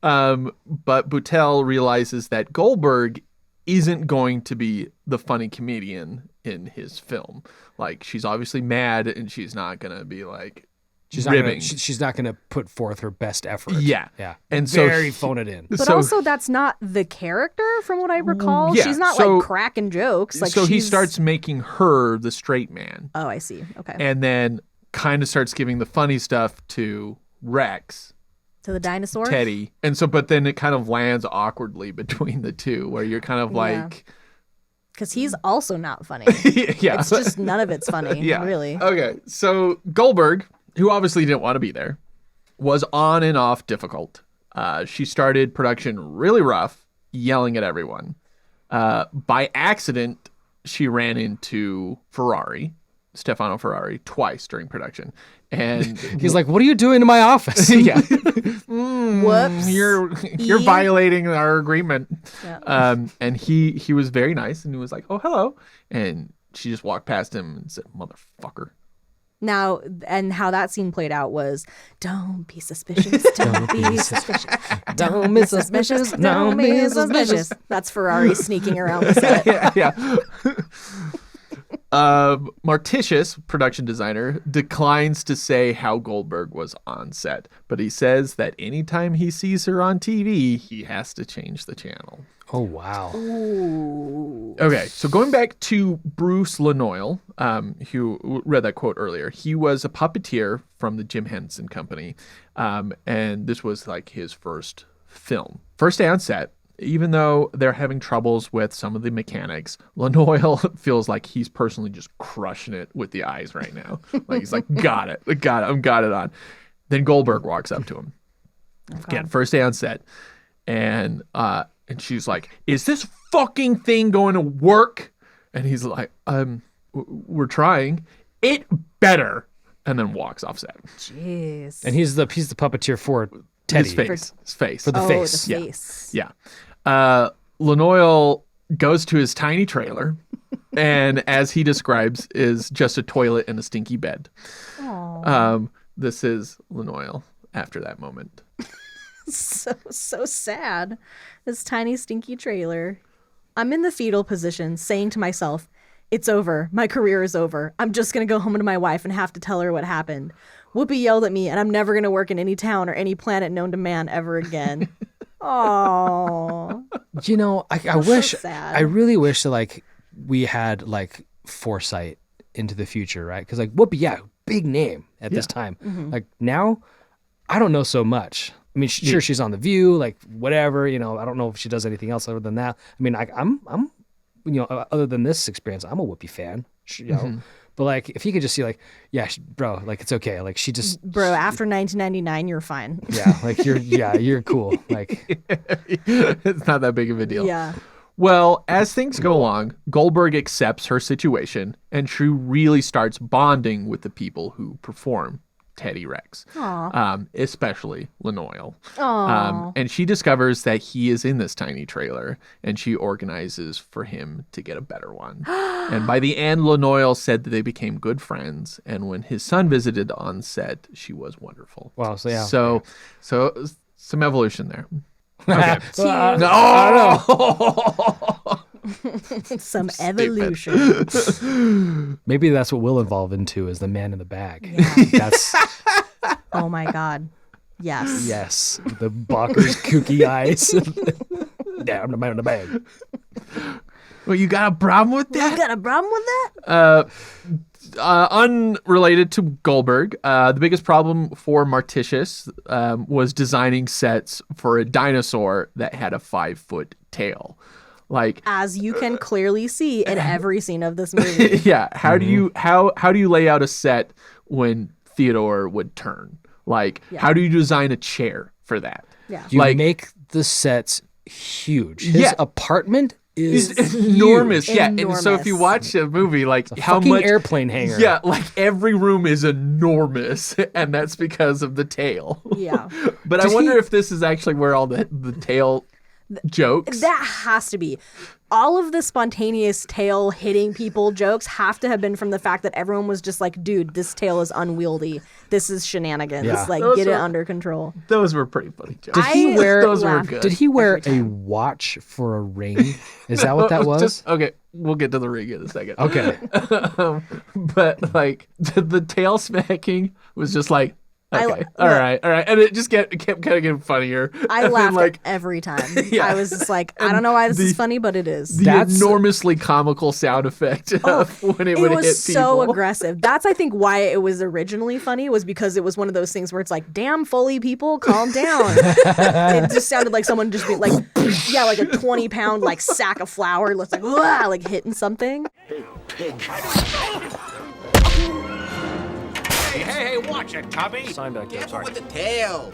But Boutel realizes that Goldberg isn't going to be the funny comedian in his film. Like, she's obviously mad, and she's not going to be like ribbing. She's not gonna put forth her best effort. Yeah. And so very phone it in. But also, that's not the character, from what I recall. Yeah, she's not like cracking jokes. Like, so he starts making her the straight man. Oh, I see. Okay. And then kind of starts giving the funny stuff to Rex. To the dinosaur? Teddy. And so, but then it kind of lands awkwardly between the two, where you're kind of like, Because he's also not funny. Yeah. It's just none of it's funny, Yeah. really. Okay. So Goldberg, who obviously didn't want to be there, was on and off difficult. She started production really rough, yelling at everyone. By accident, she ran into Stefano Ferrari, twice during production. And he's like, "What are you doing in my office?" yeah. Whoops. You're violating our agreement. Yeah. And he was very nice and he was like, "Oh, hello." And she just walked past him and said, "Motherfucker." Now, and how that scene played out was, don't be suspicious, don't be suspicious, don't be suspicious, don't be suspicious. That's Ferrari sneaking around the set. Yeah. Martitius, production designer, declines to say how Goldberg was on set, but he says that anytime he sees her on TV, he has to change the channel. Oh, wow. Ooh. Okay, so going back to Bruce Lanoil, who read that quote earlier, he was a puppeteer from the Jim Henson Company, and this was like his first film. First day on set, even though they're having troubles with some of the mechanics, Lanoil feels like he's personally just crushing it with the eyes right now. Like he's like, got it, I'm got it on. Then Goldberg walks up to him. Again, first day on set, and she's like, "Is this fucking thing going to work?" And he's like, "We're trying. It better." And then walks off set. Jeez. And he's the puppeteer for Teddy. His face. For the face. The face. Yeah. Lanoil goes to his tiny trailer, and as he describes, is just a toilet and a stinky bed. This is Lanoil after that moment. So sad. This tiny stinky trailer. I'm in the fetal position saying to myself, it's over. My career is over. I'm just going to go home to my wife and have to tell her what happened. Whoopi yelled at me and I'm never going to work in any town or any planet known to man ever again. Oh. You know, I wish, so sad. I really wish that like we had like foresight into the future, right? Because like Whoopi, yeah, big name at this time. Mm-hmm. Like now, I don't know so much. I mean, sure, she's on The View, like whatever, you know, I don't know if she does anything else other than that. I mean, I'm, you know, other than this experience, I'm a Whoopi fan, you know, but like, if you could just see like, yeah, bro, like, it's okay. Like Bro, after 1999, you're fine. Yeah. Like you're cool. Like, It's not that big of a deal. Yeah. Well, as things go along, Goldberg accepts her situation and she really starts bonding with the people who perform Teddy Rex, especially Lanoil. And she discovers that he is in this tiny trailer and she organizes for him to get a better one. And by the end, Lanoil said that they became good friends. And when his son visited on set, she was wonderful. wow. So yeah. So some evolution there. Okay. I don't know. Some evolution. Maybe that's what we'll evolve into is the man in the bag. Yeah. That's Oh my God. Yes. yes. The Balker's kooky eyes. Yeah, I'm the man in the bag. Well, you got a problem with that? You got a problem with that? Unrelated to Goldberg, the biggest problem for Martitius was designing sets for a dinosaur that had a 5-foot tail. Like, As you can clearly see in every scene of this movie. yeah, how do you lay out a set when Theodore would turn? Like, how do you design a chair for that? Yeah. You Like- make the sets huge. His apartment is It's enormous. huge. Yeah, and so if you watch a movie, like how Fucking much airplane hangar. Yeah, like every room is enormous, and that's because of the tail. Yeah. But I wonder if this is actually where all the tail jokes. That has to be. All of the spontaneous tail hitting people jokes have to have been from the fact that everyone was just like, dude, this tail is unwieldy. This is shenanigans. Yeah. Like, Those get it are- under control. Those were pretty funny jokes. Did he wear? Those were laughed. good. Did he wear Every a time. watch for a ring? Is that what that was? Okay, we'll get to the ring in a second. Okay. But like the tail smacking was just like, Okay. All right. And it just kept kind of getting funnier. I laughed every time. Yeah. I was just like, I don't know why this is funny, but it is. The enormously comical sound effect of when it would hit people. It was so aggressive. That's, I think, why it was originally funny, was because it was one of those things where it's like, damn, Foley people, calm down. It just sounded like someone just being like, yeah, like a 20-pound like sack of flour, like hitting something. Hey, pig. Hey, watch it, Tubby. Sign back there, sorry. With the tail.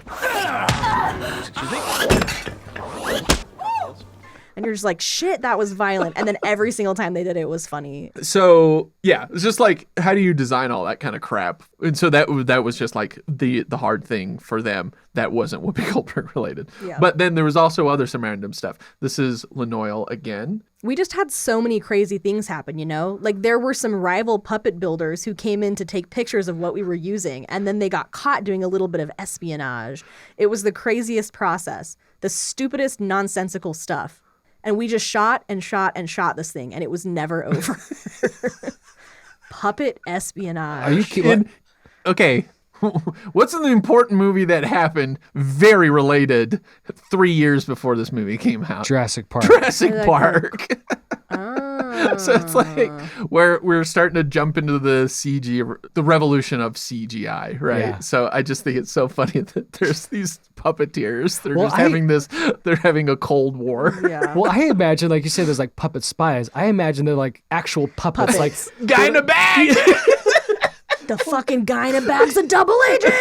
And you're just like, shit, that was violent. And then every single time they did it was funny. So yeah, it's just like, how do you design all that kind of crap? And so that was just like the hard thing for them. That wasn't Whoopi Goldberg related. Yeah. But then there was also some random stuff. This is Lanoil again. We just had so many crazy things happen, you know? Like, there were some rival puppet builders who came in to take pictures of what we were using, and then they got caught doing a little bit of espionage. It was the craziest process, the stupidest, nonsensical stuff. And we just shot and shot and shot this thing, and it was never over. Puppet espionage. Are you kidding? Okay. What's an important movie that happened very related 3 years before this movie came out? Jurassic Park. Jurassic Park. So it's like we're starting to jump into the CG, the revolution of CGI, right? Yeah. So I just think it's so funny that there's these puppeteers. They're having a Cold War. Yeah. Well, I imagine, like you said, there's like puppet spies. I imagine they're like actual puppets. Like Guy in a bag. The fucking guy in a bag's a double agent.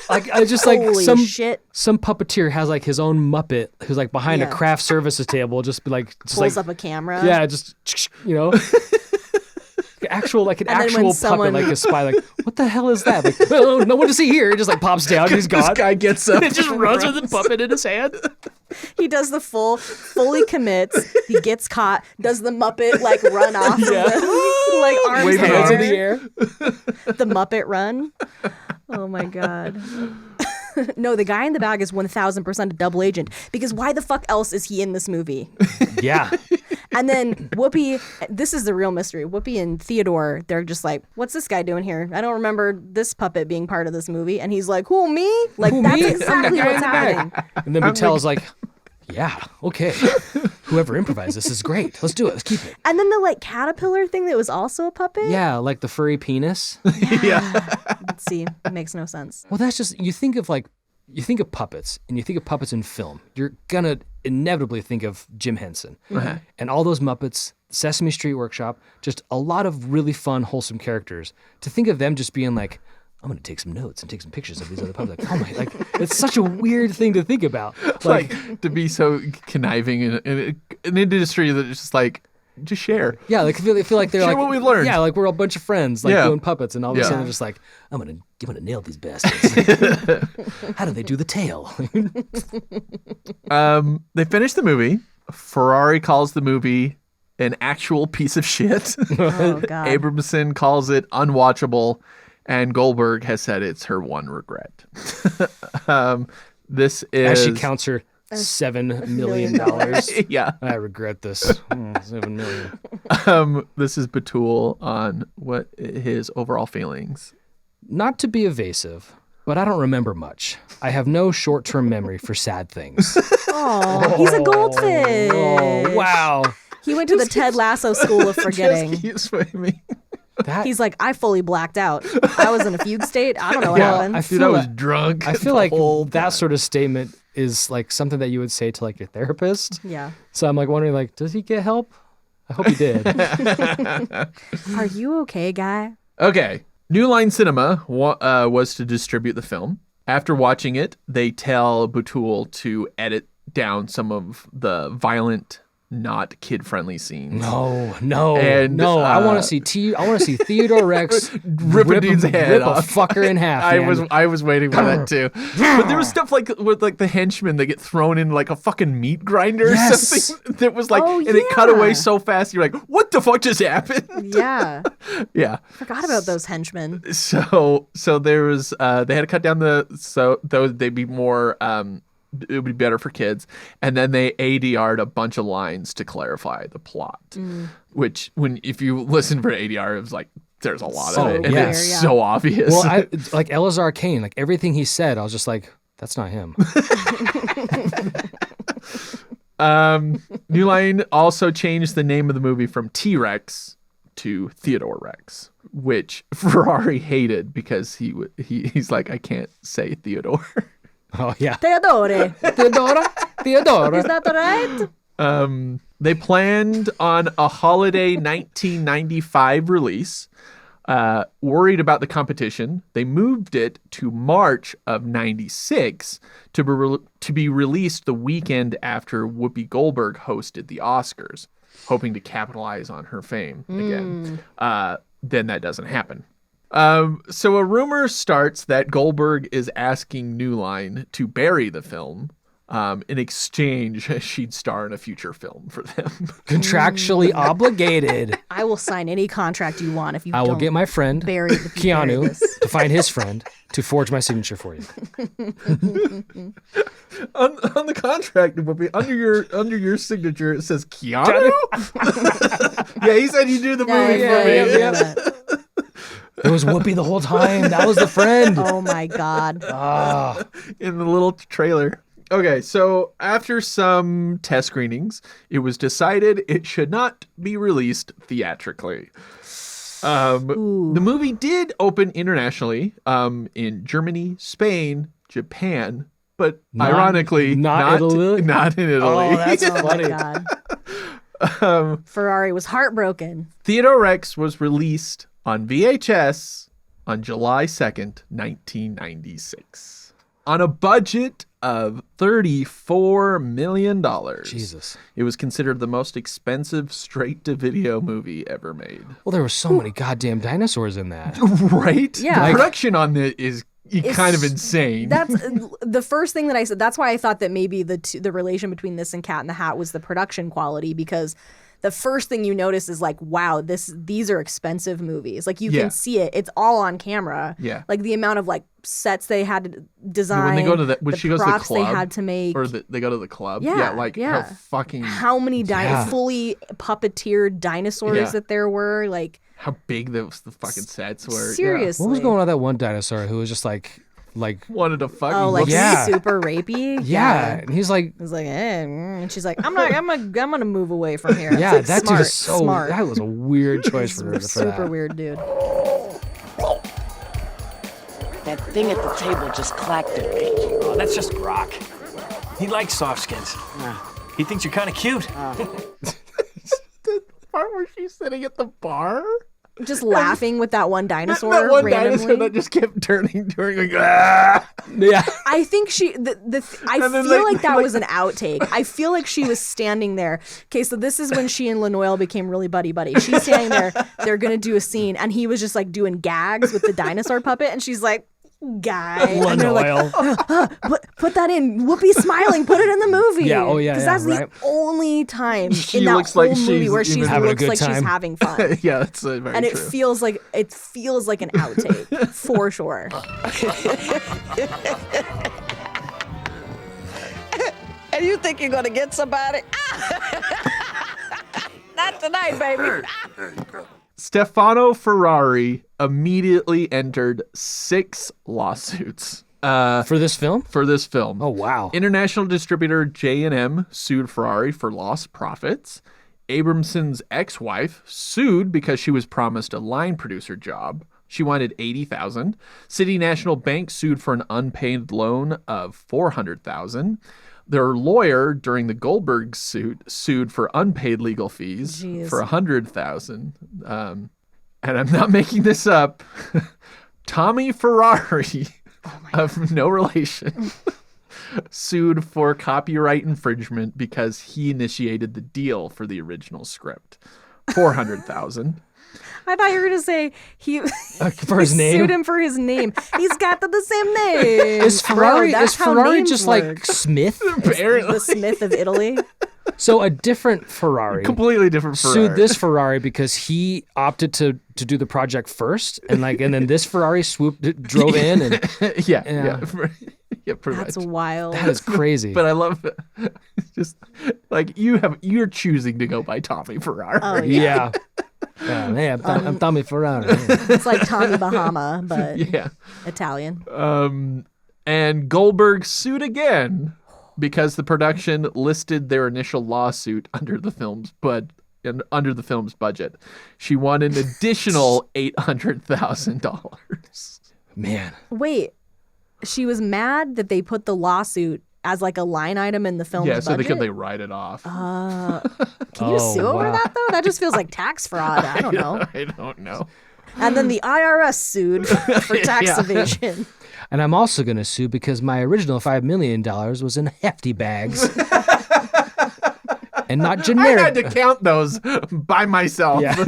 Like I just like Holy some shit. Some puppeteer has like his own Muppet who's like behind a Yeah. craft services table, just be like Pulls up a camera. Yeah, just actual like an And then when actual someone- puppet, like a spy. Like what the hell is that? Like oh, no one to see here. It just like pops down. And he's gone. This guy gets up. It just runs with the puppet in his hand. He does the fully commits. He gets caught. Does the Muppet like run off? Yeah. Of the, like arms Waving in Hands in the the air. air. The Muppet run. Oh my god. No, the guy in the bag is 1000% a double agent, because why the fuck else is he in this movie? Yeah. And then Whoopi, this is the real mystery. Whoopi and Theodore, they're just like, what's this guy doing here? I don't remember this puppet being part of this movie. And he's like, who, me? Like, Who, that's me? exactly I'm the guy what's in the bag. happening. And then Mattel's like, yeah, okay. Whoever improvised this is great. Let's do it. Let's keep it. And then the like caterpillar thing that was also a puppet? Yeah, like the furry penis. See, it makes no sense. Well, that's just, you think of puppets, and you think of puppets in film. You're gonna inevitably think of Jim Henson. And all those Muppets, Sesame Street Workshop, just a lot of really fun, wholesome characters. To think of them just being like, I'm gonna take some notes and take some pictures of these other puppets. Like, oh my, like it's such a weird thing to think about. Like to be so conniving in an industry that is just like, just share. Yeah, like I feel like they're Share like what we learned. Yeah, like we're a bunch of friends, like Yeah. doing puppets, and all of a Yeah. sudden they're just like, I'm gonna nail these bastards. How do they do the tail? They finished the movie. Ferrari calls the movie an actual piece of shit. Oh, God. Abramson calls it unwatchable, and Goldberg has said it's her one regret. This is As she counts her $7 million. yeah. I regret this. $7 million. This is Batul on what his overall feelings. Not to be evasive, but I don't remember much. I have no short-term memory for sad things. Oh, he's a goldfish. Oh, wow. He went to the Ted Lasso School of Forgetting. Just keeps swimming. That, He's like, I fully blacked out. I was in a fugue state. I don't know what happened. I Dude, feel I was like, drunk. I feel the like whole that time. sort of statement is like something that you would say to like your therapist. Yeah. So I'm like wondering, like, does he get help? I hope he did. Are you okay, guy? Okay. New Line Cinema was to distribute the film. After watching it, they tell Batul to edit down some of the violent, not kid-friendly scenes. No. And, I want to see I want to see Theodore Rex Rip a dude's head off. a fucker in half. I was waiting for that too. But there was stuff like with like the henchmen that get thrown in like a fucking meat grinder or Yes. something that was like, Oh, and it cut yeah. away so fast. You're like, what the fuck just happened? Yeah. Yeah. Forgot about those henchmen. So there was they had to cut down they'd be more it would be better for kids, and then they ADR'd a bunch of lines to clarify the plot. Which if you listen for ADR, it was like there's a lot So of it, and yeah. it's so obvious. Well, like Elazar Kane, like everything he said, I was just like, that's not him. New Line also changed the name of the movie from T-Rex to Theodore Rex, which Ferrari hated because he's like, I can't say Theodore. Oh yeah. Theodore. Theodora. Is that right? They planned on a holiday 1995 release. Worried about the competition, they moved it to March of 96 to be released the weekend after Whoopi Goldberg hosted the Oscars, hoping to capitalize on her fame again. Then that doesn't happen. So a rumor starts that Goldberg is asking New Line to bury the film. In exchange, she'd star in a future film for them. Contractually obligated. I will sign any contract you want if you I will don't get my friend bury the Keanu to find his friend to forge my signature for you. on the contract, Whoopi, under your signature, it says Keanu. Yeah, he said you do the movie for me. Yeah. It was Whoopi the whole time. That was the friend. Oh my God. In the little trailer. Okay, so after some test screenings, it was decided it should not be released theatrically. The movie did open internationally in Germany, Spain, Japan, but ironically, not Italy? Not in Italy. Oh, that's Oh funny. my God. Ferrari was heartbroken. Theodore Rex was released on VHS on July 2nd, 1996. On a budget of $34 million. Jesus. It was considered the most expensive straight-to-video movie ever made. Well, there were so many goddamn dinosaurs in that. Right? Yeah. The production on it is kind of insane. That's the first thing that I said. That's why I thought that maybe the relation between this and Cat in the Hat was the production quality, because the first thing you notice is like, wow, these are expensive movies. Like you can see it. It's all on camera. Yeah. Like the amount of like sets they had to design. When they go to when she goes to the props club, they had to make. or they go to the club. Yeah, How fucking how many fully puppeteered dinosaurs that there were. Like how big the fucking sets were. Seriously. What was going on with that one dinosaur who was just like wanted to fucking super rapey. Yeah. And he's like, He's like, and she's like, I'm gonna move away from here. yeah, Like, that dude smart, is so smart. that was a weird choice for her. Super weird, dude. That thing at the table just clacked at me. Oh, that's just Grok. He likes soft skins. He thinks you're kind of cute. The part where she's sitting at the bar. Just laughing with that one dinosaur That one randomly. dinosaur that just kept turning like, ah! Yeah. I think I feel like that was an outtake. I feel like she was standing there. Okay, so this is when she and Lanoil became really buddy-buddy. She's standing there. They're going to do a scene, and he was just like doing gags with the dinosaur puppet, and she's like, guy. And they're like, put that in. Whoopi's smiling. Put it in the movie. Yeah, oh, yeah, Because yeah, that's right. the only time She in that looks whole like movie she's where she even having a looks good like she's time. having fun. Yeah, that's very And true. it feels like an outtake for sure. And you think you're gonna get somebody? Not tonight, baby. Stefano Ferrari immediately entered 6 lawsuits For this film? for this film. Oh, wow. International distributor J&M sued Ferrari for lost profits. Abramson's ex-wife sued because she was promised a line producer job. She wanted $80,000. City National Bank sued for an unpaid loan of $400,000. Their lawyer during the Goldberg suit sued for unpaid legal fees for $100,000. And I'm not making this up. Tommy Ferrari, of no relation, sued for copyright infringement because he initiated the deal for the original script. $400,000. I thought you were going to say he For his name? sued him for his name. He's got the same name. Is Ferrari, Bro, that's is how Ferrari names just work. like Smith? The Smith of Italy? So a different Ferrari Completely different Ferrari. sued this Ferrari because he opted to do the project first, and then this Ferrari drove in, and yeah. Yeah, pretty That's much. wild. that is crazy. But I love it. Just like you're choosing to go by Tommy Ferrari. Oh, yeah. Hey, I'm Tommy Ferrara. It's like Tommy Bahama, but Yeah. Italian. And Goldberg sued again because the production listed their initial lawsuit under the film's budget. She won an additional $800,000. Man. Wait, she was mad that they put the lawsuit as like a line item in the film's budget? Yeah, so they write it off. Can you sue over that, though? That just feels like tax fraud. I don't know. I don't know. And then the IRS sued for tax evasion. And I'm also going to sue because my original $5 million was in hefty bags. And not generic. I had to count those by myself. Yeah.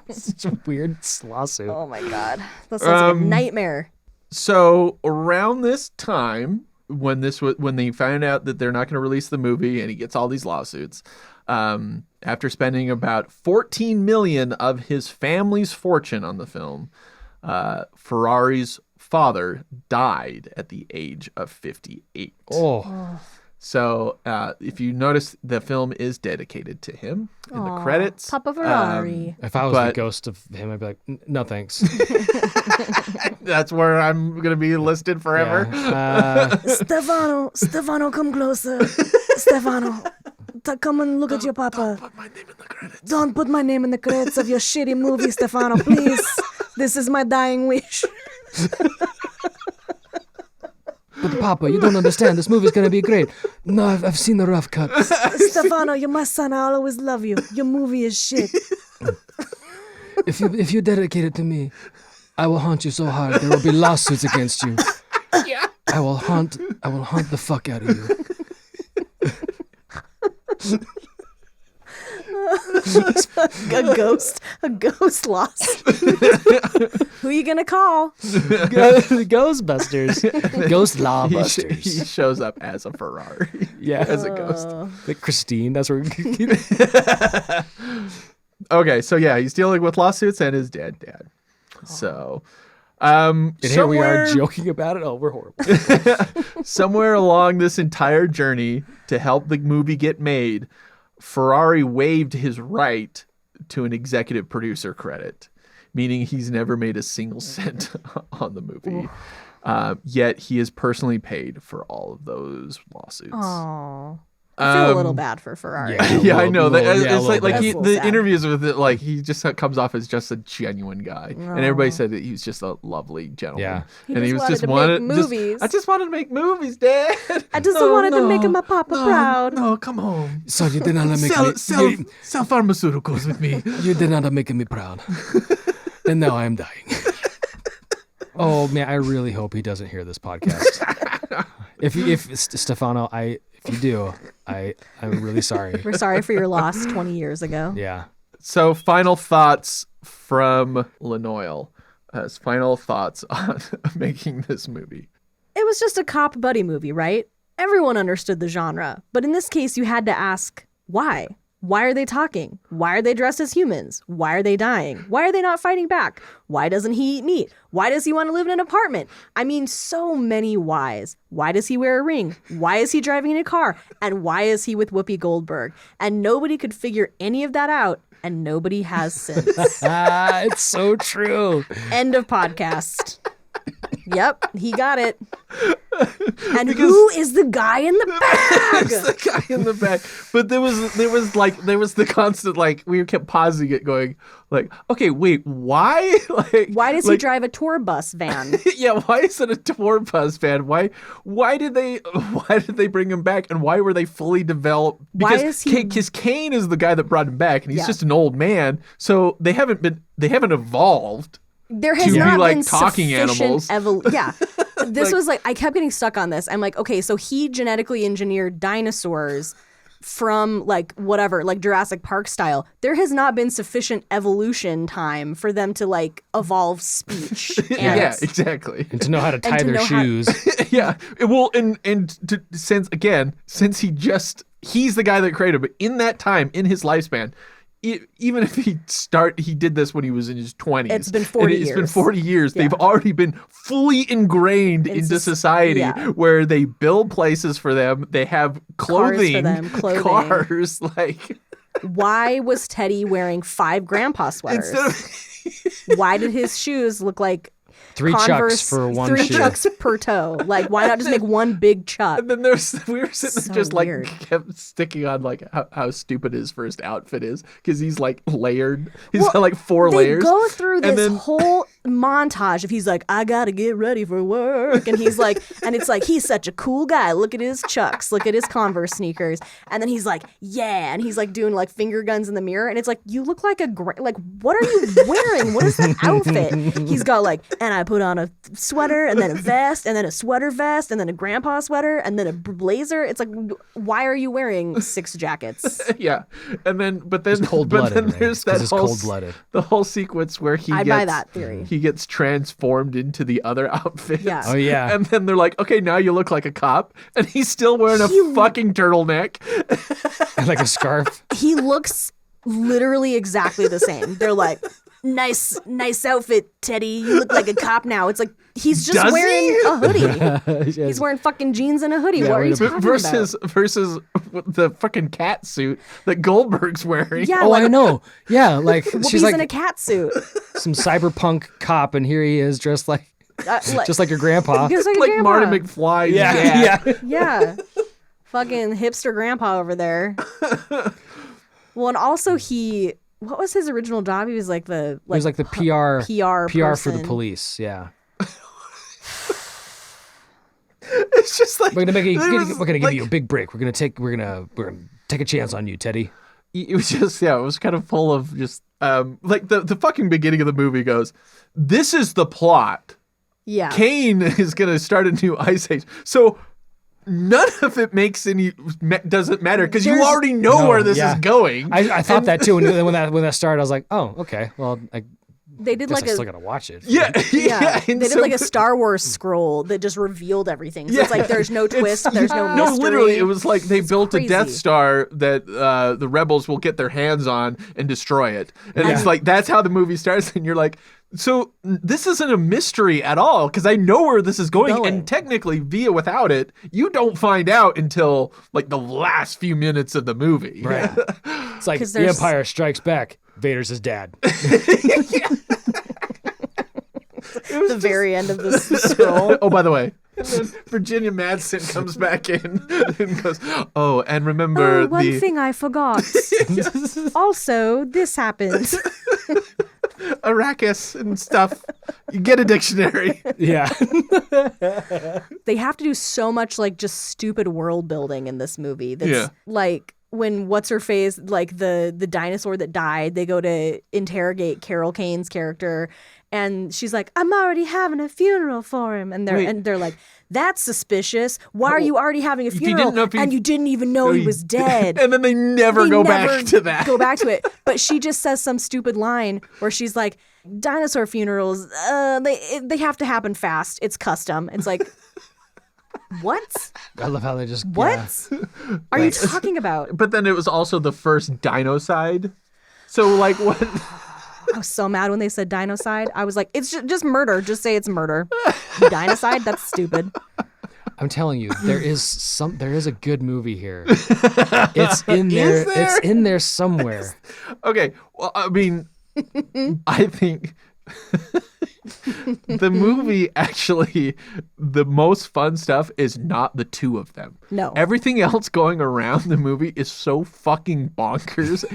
Such a weird lawsuit. Oh my God. That sounds like a nightmare. So around this time, when they found out that they're not going to release the movie, and he gets all these lawsuits, after spending about $14 million of his family's fortune on the film, Ferrari's father died at the age of 58. Oh. So if you notice, the film is dedicated to him in the credits. Papa Ferrari. If I was the ghost of him, I'd be like, no thanks. That's where I'm going to be listed forever. Yeah. Stefano, come closer. Stefano, come and look at your papa. Put my name in the credits. Don't put my name in the credits of your shitty movie, Stefano, please. This is my dying wish. But Papa, you don't understand. This movie's going to be great. No, I've seen the rough cuts. Stefano, you're my son. I'll always love you. Your movie is shit. If you dedicate it to me, I will haunt you so hard there will be lawsuits against you. Yeah. I will haunt the fuck out of you. a ghost lost. Who you gonna call? Ghostbusters. Ghost Lawbusters. He shows up as a Ferrari. Yeah. As a ghost. Like Christine, that's where Okay, so yeah, he's dealing with lawsuits and his dead dad. So and here we are joking about it. Oh, we're horrible. Somewhere along this entire journey to help the movie get made, Ferrari waived his right to an executive producer credit, meaning he's never made a single cent on the movie. Yet he is personally paid for all of those lawsuits. Oh, I feel a little bad for Ferrari. Yeah, I know. It's like That's the sad. interviews with it, like he just comes off as just a genuine guy, and everybody said that he was just a lovely gentleman. Yeah. And he was wanted just to wanted make movies. I just wanted to make movies, Dad. I just wanted to make my papa proud. No, come home. So you did not make Sell pharmaceuticals with me. You did not make me proud. And now I am dying. Oh man, I really hope he doesn't hear this podcast. If Stefano, if you do, I'm really sorry. We're sorry for your loss 20 years ago. Yeah. So, final thoughts from Lanoil. Final thoughts on making this movie. It was just a cop buddy movie, right? Everyone understood the genre. But in this case, you had to ask, why? Why are they talking? Why are they dressed as humans? Why are they dying? Why are they not fighting back? Why doesn't he eat meat? Why does he want to live in an apartment? I mean, so many whys. Why does he wear a ring? Why is he driving in a car? And why is he with Whoopi Goldberg? And nobody could figure any of that out, and nobody has since. It's so true. End of podcast. Yep, he got it. And who is the guy in the bag? It's the guy in the back. But there was the constant, like, we kept pausing it going, like, okay, wait, why? Like, Why does he drive a tour bus van? Yeah, why is it a tour bus van? Why did they bring him back, and why were they fully developed? Because Kane is the guy that brought him back, and he's just an old man, so they haven't evolved. There has to not be like been talking animals. Yeah. This was like, I kept getting stuck on this. I'm like, okay, so he genetically engineered dinosaurs from like whatever, like Jurassic Park style. There has not been sufficient evolution time for them to like evolve speech. Yeah, exactly. And to know how to tie their shoes. Yeah. Well, since he's the guy that created, but in that time, in his lifespan, even if he did this when he was in his 20s. It's been 40 years. It's been 40 years. Yeah. They've already been fully ingrained into society where they build places for them. They have clothing. Cars for them, clothing. Cars. Like, Why was Teddy wearing 5 grandpa sweaters? Why did his shoes look like 3 Converse, chucks for one 3 shoe. chucks per toe? Like, why not just make one big chuck? And then we were sitting So there just weird. like kept sticking on like how stupid his first outfit is because he's like layered. He's got like 4 They layers. go through And this then- whole montage of he's like, I gotta get ready for work, and he's like, and it's like he's such a cool guy. Look at his chucks, look at his Converse sneakers, and then he's like, yeah, and he's like doing like finger guns in the mirror, and it's like, you look like like, what are you wearing? What is that outfit? He's got like, and I put on a sweater and then a vest and then a sweater vest and then a grandpa sweater and then a blazer. It's like, why are you wearing 6 jackets? Yeah, and then but then cold-blooded, but then right? there's 'Cause that it's whole cold-blooded. the whole sequence where he I'd gets buy that theory. he gets transformed into the other outfit. Yeah. Oh, yeah. And then they're like, okay, now you look like a cop, and he's still wearing a fucking turtleneck. And like a scarf. He looks literally exactly the same. They're like, nice outfit, Teddy. You look like a cop now. It's like, he's just Does wearing he? a hoodie. He's wearing fucking jeans and a hoodie. What are you talking versus about? the fucking cat suit that Goldberg's wearing. Yeah, Oh, like, I know. Yeah, like Whoopi's she's like in a cat suit. some cyberpunk cop, and here he is dressed like just like your grandpa. Just like, a Like grandpa. Marty McFly's Yeah, dad. yeah. Yeah. Fucking hipster grandpa over there. Well, and also what was his original job? He was like the He was like the PR for the person. police. Yeah, It's just like we're gonna there we're gonna give like- you a big break. We're gonna take a chance on you, Teddy. It was just it was kind of full of just like the fucking beginning of the movie goes, this is the plot. Yeah. Kane is gonna start a new ice age. So none of it doesn't matter because you There's- already know No, where this yeah. is going. I thought that too, and then when that started, I was like, oh, okay. Well, I They did guess like I still a gotta watch it. yeah, yeah. and They did so- like a Star Wars scroll that just revealed everything. So it's like there's no twist, there's no mystery. No, literally, it was like they built a Death crazy. Star that the rebels will get their hands on and destroy it. And it's like, that's how the movie starts. And you're like, so this isn't a mystery at all because I know where this is going. And technically, without it, you don't find out until like the last few minutes of the movie. Right. It's like 'Cause the there's- Empire Strikes Back. Vader's his dad. the very end of the scroll. Oh, by the way. And then Virginia Madsen comes back in and goes, oh, and remember Oh, one thing I forgot. Also, this happened. Arrakis and stuff. You get a dictionary. Yeah. They have to do so much like just stupid world building in this movie. That's Yeah. like when what's her face, like the dinosaur that died, they go to interrogate Carol Kane's character, and she's like, "I'm already having a funeral for him," and they're like, "That's suspicious. Why are you already having a you funeral? didn't know if he- and you didn't even know he was dead." And then they never go back to that. Go back to it. But she just says some stupid line where she's like, "Dinosaur funerals, they have to happen fast. It's custom." It's like, what? I love how they just What are you talking about? But then it was also the first dinocide. So like what? I was so mad when they said dinocide. I was like, it's just murder. Just say it's murder. Dinocide? That's stupid. I'm telling you, there is a good movie here. It's in there. there? It's in there somewhere. Okay. Well, I mean, I think the movie actually, the most fun stuff is not the two of them. No. Everything else going around the movie is so fucking bonkers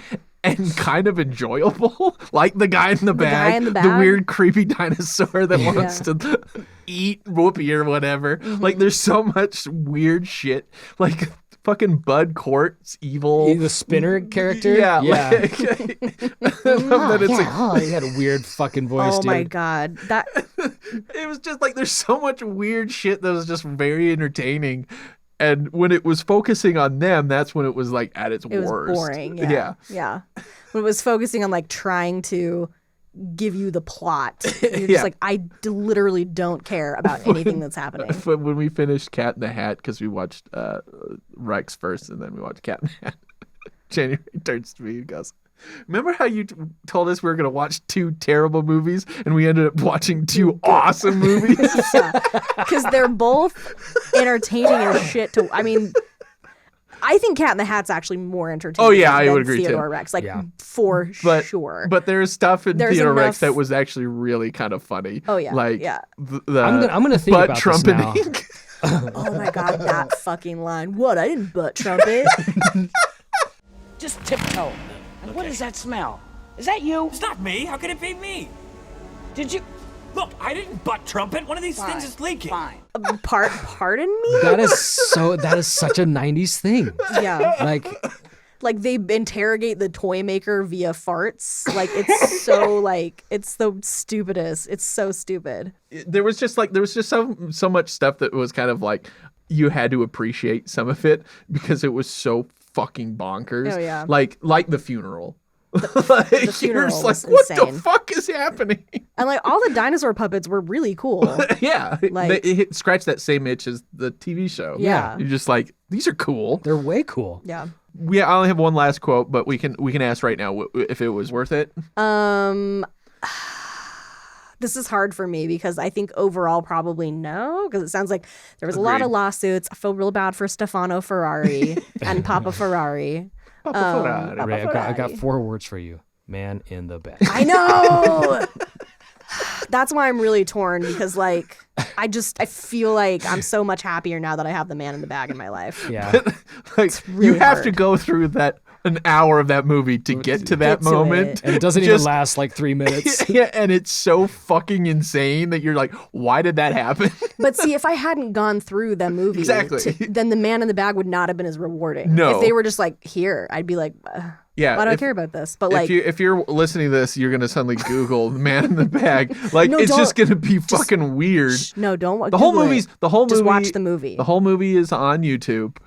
and kind of enjoyable. Like the guy in the guy bag, in the the bag. weird creepy dinosaur that wants to eat Whoopi or whatever. Like there's so much weird shit. Like fucking Bud Cort's evil. The spinner character. Yeah. yeah. Like, I love that it's Oh, he had a weird fucking voice, Oh dude. my god. That it was just like there's so much weird shit that was just very entertaining. And when it was focusing on them, that's when it was like at its it was worst. boring. Yeah. When it was focusing on like trying to give you the plot. You're just Yeah. like, I literally don't care about anything that's happening. But when we finished Cat in the Hat, because we watched Rex first and then we watched Cat in the Hat, January turns to me and goes, remember how you told us we were going to watch 2 terrible movies and we ended up watching 2 awesome movies? Because they're both entertaining as shit to. I mean, I think Cat in the Hat's actually more entertaining. Oh, yeah, I than would agree, too. Theodore Rex, for sure. But there's stuff in There's Theodore Rex enough- that was actually really kind of funny. Oh, yeah, like yeah. I'm gonna think butt about this trumpeting. Oh my god, that fucking line! What? I didn't butt trumpet. Just tiptoe. And what does that smell? Is that you? It's not me. How could it be me? Did you? Look, I didn't butt trumpet. One of these Fine, things is leaking. Fine. Pardon me? That is such a 90s thing. Yeah. Like they interrogate the toy maker via farts. Like it's so it's the stupidest. It's so stupid. There was just so much stuff that was kind of like you had to appreciate some of it because it was so fucking bonkers. Oh, yeah. Like the funeral. The funeral You're just like, was what insane. the fuck is happening? And all the dinosaur puppets were really cool. Yeah. Like- it scratched that same itch as the TV show. Yeah. You're just like, these are cool. they're way cool. Yeah. I only have one last quote, but we can ask right now if it was worth it. This is hard for me because I think overall probably no, because it sounds like there was a lot of lawsuits. I feel real bad for Stefano Ferrari and Papa Ferrari. Ferrari. I've got 4 words for you. Man in the bag. I know. That's why I'm really torn because I feel like I'm so much happier now that I have the man in the bag in my life. Yeah. Like really you have to hard. go through an hour of that movie to get to that Get to moment. it. And it doesn't even last 3 minutes. Yeah, and it's so fucking insane that you're like, why did that happen? But see, if I hadn't gone through the movie, Exactly. then the man in the bag would not have been as rewarding. No. If they were just here, I'd be like, Yeah, why do I care about this? But if you're listening to this, you're gonna suddenly Google "man in the bag." Like No, it's just don't. gonna be fucking weird. no, don't. The whole Google movie's it. the whole Just movie. watch the movie. The whole movie is on YouTube,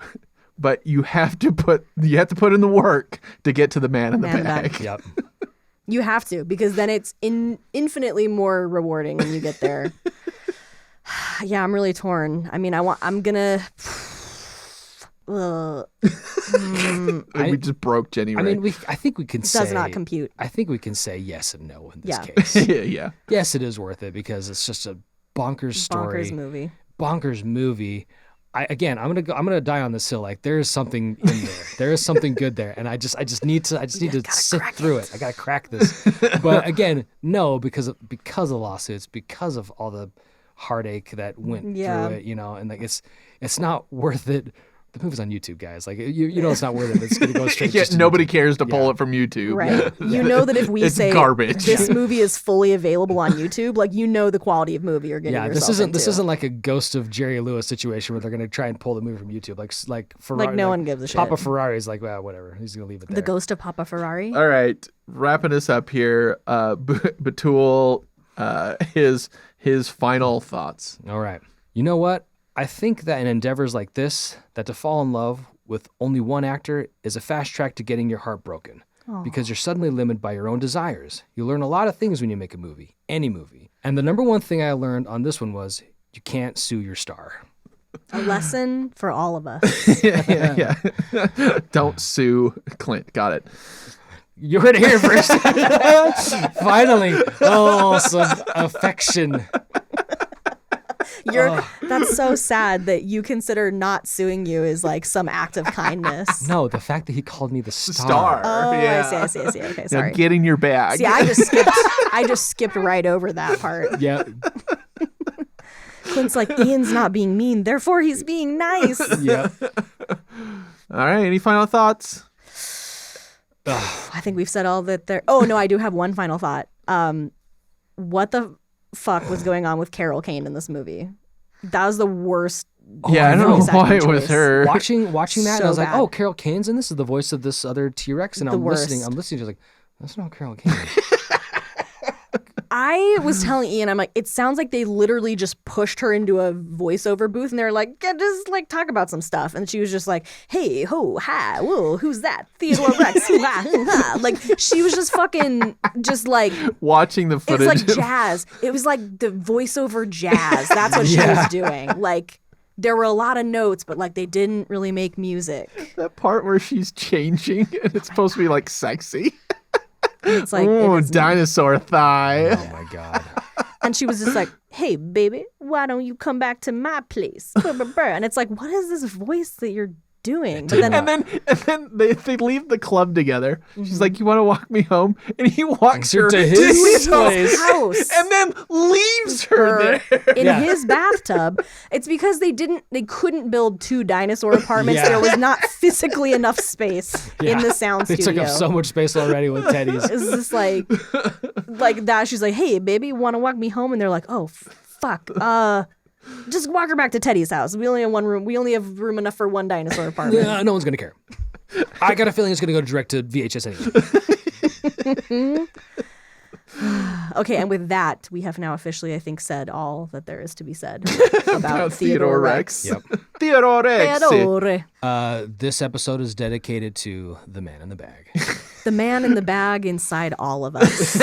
but you have to put in the work to get to the man in the Man in the bag. bag. Yep. You have to, because then it's infinitely more rewarding when you get there. Yeah, I'm really torn. I mean, I'm gonna. We just broke Jenny. I Ray. mean, I think we can say Does not compute. I think we can say yes and no in this Yeah. case. yeah. Yes, it is worth it because it's just a bonkers story. Bonkers movie. Bonkers movie. I'm gonna die on this hill. Like there is something in there. There is something good there, and I just need to sit through it. I gotta crack this. But again, no, because of lawsuits, because of all the heartache that went through it, and it's not worth it. The movie's on YouTube, guys. Like you know, it's not worth it. It's gonna go straight. Yeah, just to nobody YouTube. cares to pull it from YouTube. Right. You know that if we It's say garbage. this movie is fully available on YouTube, the quality of movie you're getting Yeah, yourself this into. isn't like a Ghost of Jerry Lewis situation where they're gonna try and pull the movie from YouTube. Like Ferrari. no one gives a shit. Papa Ferrari's like, well, whatever. He's gonna leave it there. The Ghost of Papa Ferrari. All right, wrapping us up here. Batul, his final thoughts. All right. You know what? I think that in endeavors like this, that to fall in love with only one actor is a fast track to getting your heart broken because you're suddenly limited by your own desires. You learn a lot of things when you make a movie, any movie. And the number one thing I learned on this one was you can't sue your star. A lesson for all of us. Yeah. Don't sue Clint. Got it. You heard it here first. Finally. Oh, some affection. That's so sad that you consider not suing you is like some act of kindness. No, the fact that he called me the Star. Oh, Yeah. I see. Okay, Now sorry. get in your bag. See, I just skipped right over that part. Yeah. Clint's like, Ian's not being mean, therefore he's being nice. Yeah. All right. Any final thoughts? I think we've said all that there. Oh, no, I do have one final thought. What the fuck was going on with Carol Kane in this movie? That was the worst. Yeah, I don't know second why it was choice. her. Watching that, So and I was like, bad. oh, Carol Kane's in this is the voice of this other T-Rex, and The I'm worst. listening, just like, that's not Carol Kane. I was telling Ian, I'm like, it sounds like they literally just pushed her into a voiceover booth and they're like, yeah, just like talk about some stuff. And she was just like, hey, ho, hi, whoa, who's that? Theodore Rex, hoo, ha, hoo, ha. Like, she was just fucking, just like, Watching the it footage. was like jazz. It was like the voiceover jazz. That's what she was doing. Like, there were a lot of notes, but like they didn't really make music. That part where she's changing and it's supposed to be like sexy. It's like, Oh, it is- dinosaur thigh. Oh my God. and she was just like, hey, baby, why don't you come back to my place? And it's like, what is this voice that you're doing? But then, and then they leave the club together. She's like, "You want to walk me home?" And he walks her to his place. house and then leaves her there. in his bathtub. It's because they couldn't build 2 dinosaur apartments. Yeah. There was not physically enough space in the sound They studio. took up so much space already with Teddy's. It's just like that. She's like, "Hey, baby, want to walk me home?" And they're like, "Oh, fuck. Just walk her back to Teddy's house. We only have one room. We only have room enough for 1 dinosaur apartment." No one's gonna care. I got a feeling it's gonna go direct to VHS anyway. Okay, and with that, we have now officially, I think, said all that there is to be said about Theodore Rex. Yep. Theodore Rex. Theodore. This episode is dedicated to the man in the bag. The man in the bag inside all of us.